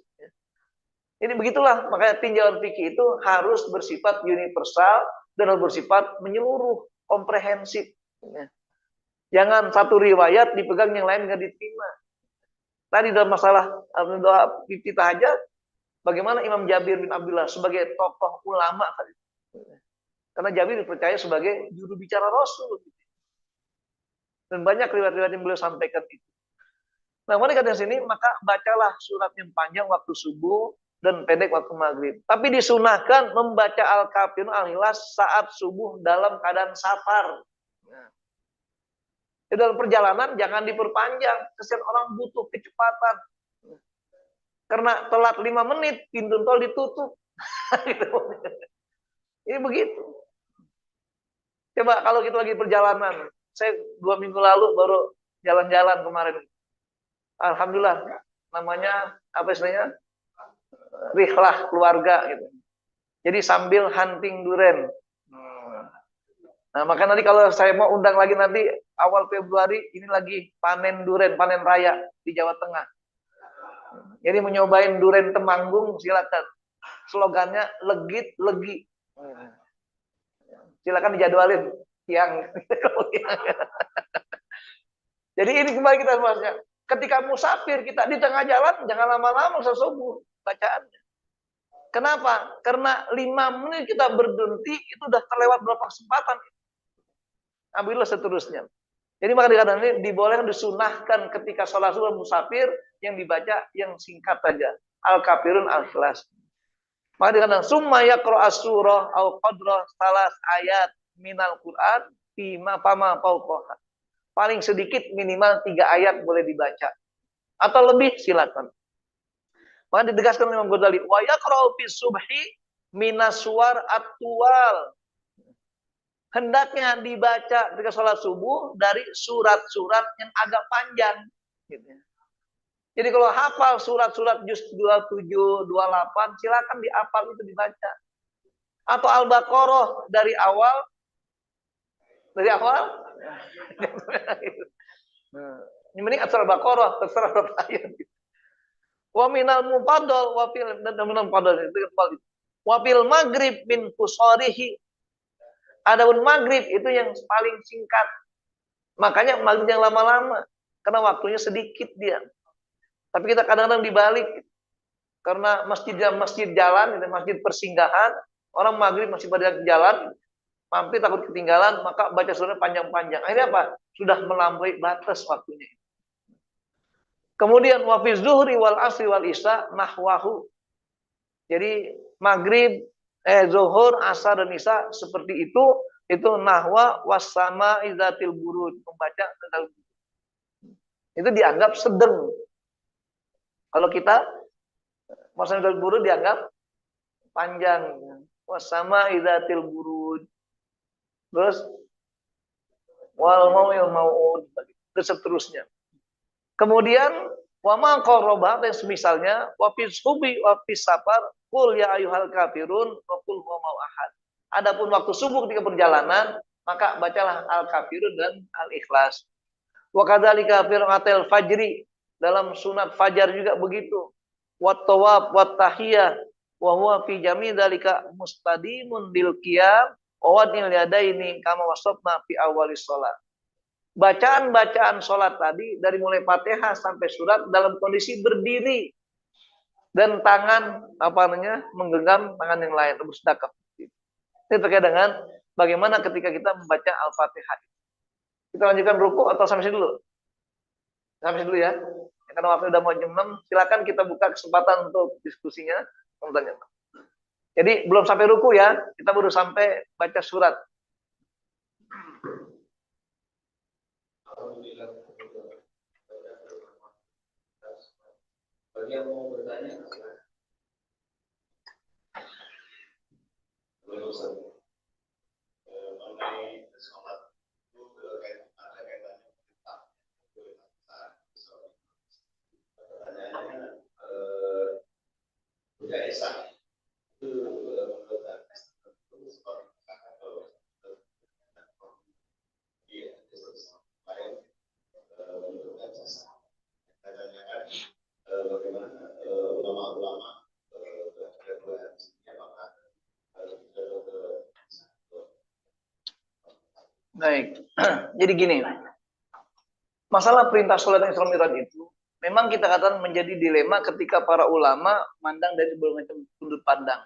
Ini begitulah, makanya tinjauan fikih itu harus bersifat universal dan harus bersifat menyeluruh, komprehensif. Jangan satu riwayat dipegang yang lain nggak diterima. Tadi dalam masalah doa kita aja, bagaimana Imam Jabir bin Abdullah sebagai tokoh ulama tadi. Karena Jabir dipercaya sebagai juru bicara Rasul. Dan banyak riwayat-riwayat yang beliau sampaikan itu. Nah, mereka di sini maka bacalah surat yang panjang waktu subuh dan pendek waktu maghrib. Tapi disunahkan membaca Al-Kafirun Al-Ikhlas saat subuh dalam keadaan safar. Nah, di dalam perjalanan jangan diperpanjang, kesian orang butuh kecepatan. Karena telat 5 menit, pintu tol ditutup. Ini begitu. Coba kalau kita lagi perjalanan, saya 2 minggu lalu baru jalan-jalan kemarin. Alhamdulillah, namanya apa istilahnya? Rihlah keluarga gitu. Jadi sambil hunting duren. Nah, maka nanti kalau saya mau undang lagi nanti awal Februari ini lagi panen duren, panen raya di Jawa Tengah. Jadi menyobain duren Temanggung silakan. Slogannya legit legi. Silakan dijadwalin siang. Jadi ini kembali kita bahasnya. Ketika musafir kita di tengah jalan jangan lama-lama subuh bacaannya. Kenapa? Karena 5 menit kita berhenti itu udah terlewat berapa kesempatan. Ambillah seterusnya. Jadi maka dikatakan ini dibolehkan disunahkan ketika sholat subuh musafir yang dibaca yang singkat saja. Al-Kafirun Al-Ikhlas. Maka dikatakan summa yaqra as-surah au qadra salas ayat minal Qur'an fima fama fawqaha. Paling sedikit minimal 3 ayat boleh dibaca. Atau lebih silakan. Maka ditegaskan oleh Imam Ghazali, wa yaqra'u fi subhi minaswar at-tuwal. Hendaknya dibaca ketika sholat subuh dari surat-surat yang agak panjang. Gitu. Jadi kalau hafal surat-surat juz 27, 28, silakan dihafal itu dibaca. Atau Al-Baqarah dari awal. Dari awal? Ini mending Al-Baqarah, terserah berapa ayat. Wa minal mufaddal wa fil dan minal mufaddal itu kembali. Wa fil maghrib min qusarihi. Adapun maghrib itu yang paling singkat. Makanya maghrib yang lama-lama karena waktunya sedikit dia. Tapi kita kadang-kadang dibalik karena masjid jalan, masjid persinggahan, orang maghrib masih pada jalan, mampir takut ketinggalan, maka baca surah panjang-panjang. Akhirnya apa? Sudah melampaui batas waktunya. Kemudian wa fi zuhri wal asri wal isya nahwahu. Jadi maghrib, zuhur, asar dan isya seperti itu nahwa wasama izatil burud, membaca tentang itu dianggap sedang. Kalau kita wasama izatil burud dianggap panjang. Wasama izatil burud. Terus wal mau'il mau'ud dan seterusnya. Kemudian wa ma qaraba yang semisalnya wa fi subi wa fi safar qul ya ayyuhal kafirun wa qul huwallahu ahad. Adapun waktu subuh ketika perjalanan maka bacalah Al-Kafirun dan Al-Ikhlas. Wa kadzalika fi rakatil fajri, dalam sunat fajar juga begitu. Wa tawaf wa tahiyah wa huwa fi jami dzalika mustadimun bil qiyam wa wad'il yadaini kama wasafna fi awalis shalah. Bacaan-bacaan sholat tadi dari mulai Fatihah sampai surat dalam kondisi berdiri dan tangan menggenggam tangan yang lain bersedekap. Ini terkait dengan bagaimana ketika kita membaca Al-Fatihah. Kita lanjutkan ruku atau sampai sini dulu? Sampai sini dulu ya. Karena waktu udah mau jam 6, silakan kita buka kesempatan untuk diskusinya. Jadi belum sampai ruku ya, kita baru sampai baca surat. Bagi yang mau bertanya, mengenai sholat itu ada kaitannya pertanyaannya udah esa itu menurut itu seperti atau iya lain menurut jasa tanyakan bagaimana ulama-ulama Baik, jadi gini, masalah perintah sholat Isra Mi'raj itu memang kita katakan menjadi dilema ketika para ulama mandang dari berbagai macam sudut pandang.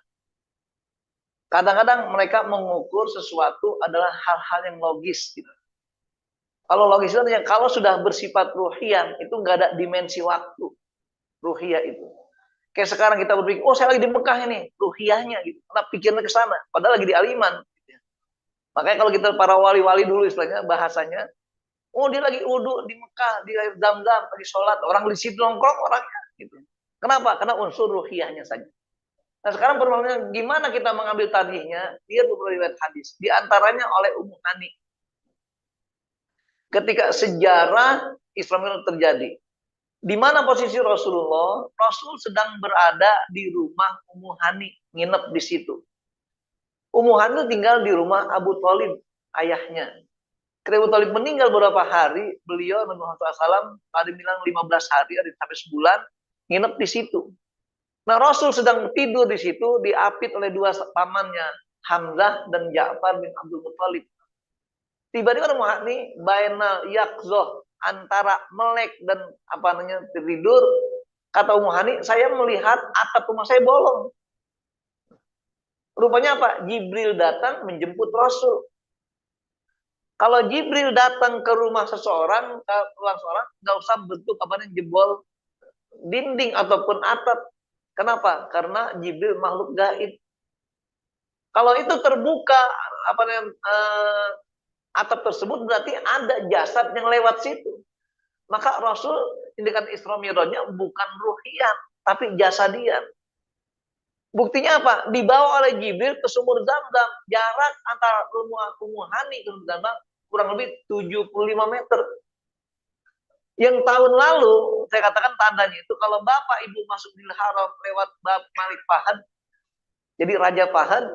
Kadang-kadang mereka mengukur sesuatu adalah hal-hal yang logis gitu. Kalau logis itu artinya kalau sudah bersifat ruhian itu nggak ada dimensi waktu. Ruhiyah itu. Kayak sekarang kita berpikir, oh saya lagi di Mekah ini, ruhiyahnya gitu. Karena pikirnya ke sana, padahal lagi di Aliman. Makanya kalau kita para wali-wali dulu istilahnya bahasanya, oh dia lagi wudhu di Mekah, di air Zam-Zam, lagi sholat, orang di situ nongkrong orangnya. Gitu. Kenapa? Karena unsur ruhiyahnya saja. Nah sekarang permasalahannya gimana kita mengambil tadihnya? Dia beberapa riwayat hadis. Di antaranya oleh Ummu Hani. Ketika sejarah Islam itu terjadi, di mana posisi Rasulullah? Rasul sedang berada di rumah Ummu Hani, nginep di situ. Ummu Hani tinggal di rumah Abu Thalib, ayahnya. Ketika Abu Thalib meninggal beberapa hari, beliau Nabi Muhammad SAW tadi bilang 15 hari, ada sampai sebulan, nginep di situ. Nah Rasul sedang tidur di situ, diapit oleh dua pamannya, Hamzah dan Ja'far bin Abdul Muthalib. Tiba-tiba Ummu Hani bainal yakzoh, antara melek dan apa namanya tidur. Kata Ummu Hani, saya melihat atap rumah saya bolong. Rupanya apa? Jibril datang menjemput Rasul. Kalau Jibril datang ke rumah seseorang, ke ruang seorang, nggak usah bentuk apa namanya jebol dinding ataupun atap. Kenapa? Karena Jibril makhluk gaib. Kalau itu terbuka apa namanya atap tersebut berarti ada jasad yang lewat situ. Maka Rasul tindakan Isra Mi'rajnya bukan ruhian, tapi jasadian. Buktinya apa? Dibawa oleh Jibril ke sumur Zam-Zam. Jarak antara rumah Ummu Hani ke sumur Zam-Zam kurang lebih 75 meter. Yang tahun lalu, saya katakan tandanya itu, kalau bapak ibu masuk di haram lewat bab Malik Fahad, jadi Raja Fahad,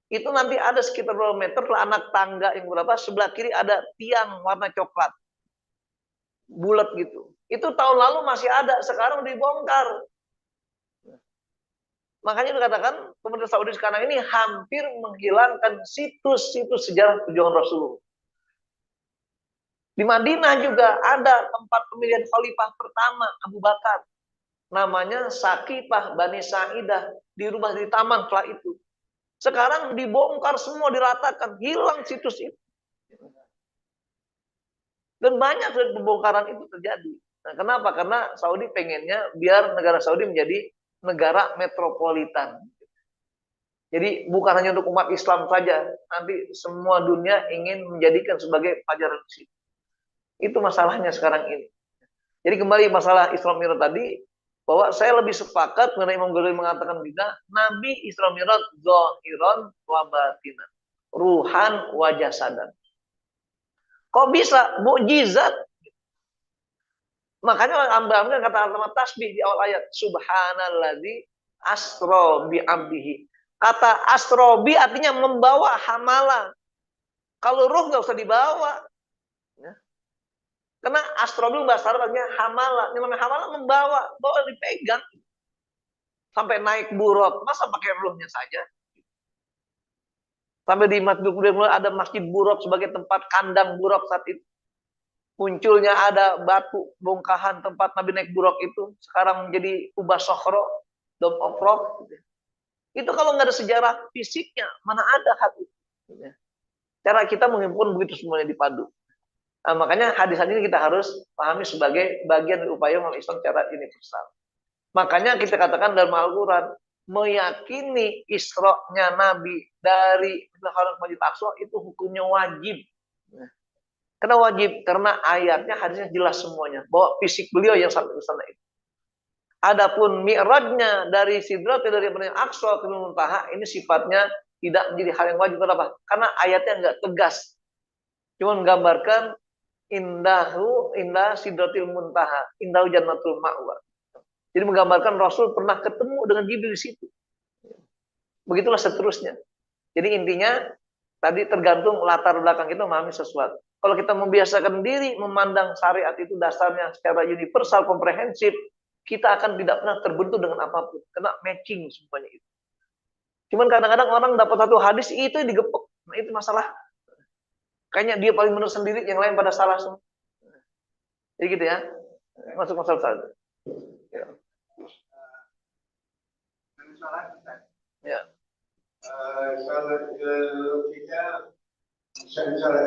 itu nanti ada sekitar berapa meter, anak tangga yang berapa, sebelah kiri ada tiang warna coklat. Bulat gitu. Itu tahun lalu masih ada, sekarang dibongkar. Makanya dikatakan pemerintah Saudi sekarang ini hampir menghilangkan situs-situs sejarah perjuangan Rasulullah. Di Madinah juga ada tempat pemilihan khalifah pertama Abu Bakar. Namanya Sakifah Bani Sa'idah. Dirubah di taman setelah itu. Sekarang dibongkar semua, diratakan. Hilang situs itu. Dan banyak pembongkaran itu terjadi. Nah, kenapa? Karena Saudi pengennya biar negara Saudi menjadi negara metropolitan. Jadi bukan hanya untuk umat Islam saja. Nanti semua dunia ingin menjadikan sebagai pelajaran di situ. Itu masalahnya sekarang ini. Jadi kembali masalah Isra Mi'raj tadi, bahwa saya lebih sepakat mengenai Imam Ghazali mengatakan juga, Nabi Isra Mi'raj zahiran wa batinan, ruhan wa jasadan. Kok bisa mukjizat? Makanya ambil kata alama tasbih di awal ayat, subhanalladzi asra bi abdihi. Kata asrobi artinya membawa hamalan. Kalau ruh nggak usah dibawa. Ya. Karena astrobil bahasa Arab artinya hamala. Yang namanya hamala membawa, bawa dipegang. Sampai naik buruk, masa pakai ruhnya saja? Sampai di Masjid ada Masjid Buruk sebagai tempat kandang buruk saat itu. Munculnya ada batu bongkahan tempat Nabi naik buruk itu. Sekarang menjadi Ubah Sokhro, Dome of Rock. Itu kalau nggak ada sejarah fisiknya, mana ada hal itu. Cara kita mengimpun begitu semuanya dipadu. Nah, makanya hadis-hadis ini kita harus pahami sebagai bagian dari upaya umat Islam secara universal. Makanya kita katakan dalam Al-Quran, meyakini Isra-nya Nabi dari Haram ke Masjid Aqsa itu hukumnya wajib. Karena wajib, karena ayatnya hadisnya jelas semuanya bahwa fisik beliau yang sampai ke sana itu. Adapun mi'rajnya dari Sidrat dari Aqsa ke Muntaha ini sifatnya tidak menjadi hal yang wajib. Kenapa? Karena ayatnya nggak tegas. Cuma menggambarkan indah sidratil muntaha, indahu jannatul ma'wa. Jadi menggambarkan Rasul pernah ketemu dengan Jibril di situ. Begitulah seterusnya. Jadi intinya tadi tergantung latar belakang kita memahami sesuatu. Kalau kita membiasakan diri memandang syariat itu dasarnya secara universal, komprehensif, kita akan tidak pernah terbentuk dengan apapun. Karena matching semuanya itu. Cuman kadang-kadang orang dapat satu hadis itu digepuk. Nah, itu masalah. Kayaknya dia paling benar sendiri, yang lain pada salah semua. Jadi gitu ya. Masuk masalah satu. Ya. Ya. Kalau kita misalnya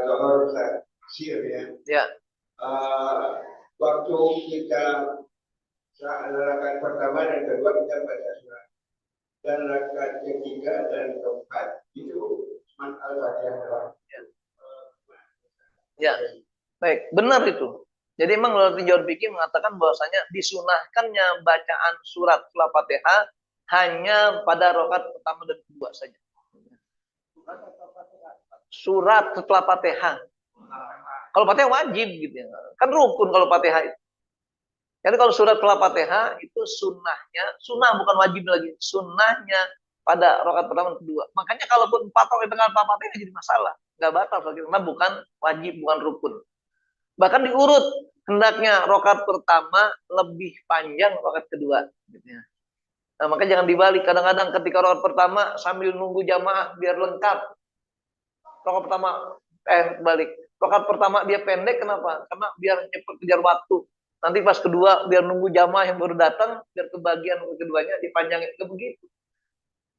dohor sir ya. Ya. Waktu kita rakaat pertama dan kedua kita baca surat, dan rakaat ketiga dan keempat itu cuma Al-Fatihah doang. Ya, baik, benar itu. Jadi memang ulama tinjauan fikih mengatakan bahwasanya disunahkannya bacaan surat Al-Fatihah hanya pada rakaat pertama dan kedua saja. Surat setelah Fatihah. Kalau Fatihah wajib gitu ya. Kan rukun kalau Fatihah itu. Jadi kalau surat setelah Fatihah itu sunnahnya, sunnah bukan wajib lagi, sunnahnya pada rakaat pertama dan kedua. Makanya kalaupun 4 rakaat dengan Fatihah jadi masalah, nggak batal karena bukan wajib, bukan rukun. Bahkan diurut, hendaknya rakaat pertama lebih panjang rakaat kedua. Gitu ya. Nah, makanya jangan dibalik. Kadang-kadang ketika rakaat pertama sambil nunggu jamaah biar lengkap. Rakaat pertama balik. Rakaat pertama dia pendek, kenapa? Karena biar cepat kejar waktu. Nanti pas kedua biar nunggu jamaah yang baru datang, biar kebagian keduanya dipanjangin ke begitu.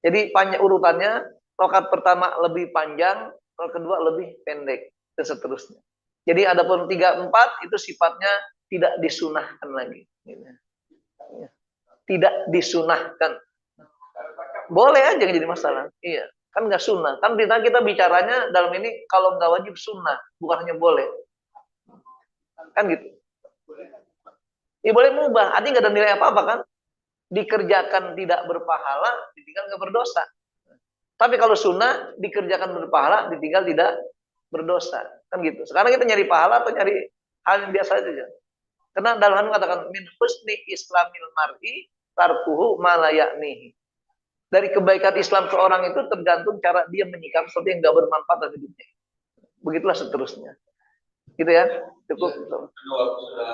Jadi panjang urutannya, rakaat pertama lebih panjang, rakaat kedua lebih pendek, dan seterusnya. Jadi adapun 3, 4 itu sifatnya tidak disunahkan lagi. Tidak disunahkan. Boleh aja jadi masalah. Iya, kan nggak sunnah. Kan kita bicaranya dalam ini kalau nggak wajib sunnah, bukan hanya boleh. Kan gitu. Ya boleh mubah, artinya nggak ada nilai apa-apa kan? Dikerjakan tidak berpahala, ditinggal nggak berdosa. Tapi kalau sunnah dikerjakan berpahala, ditinggal tidak berdosa, kan gitu. Sekarang kita nyari pahala atau nyari hal yang biasa saja? Karena dalam hal mengatakan min husni islamil mar'i tarkuhu ma la ya'nihi. Dari kebaikan Islam seorang itu tergantung cara dia menyikapi sesuatu yang nggak bermanfaat dalam hidupnya. Begitulah seterusnya. Gitu ya, cukup. Waktu sudah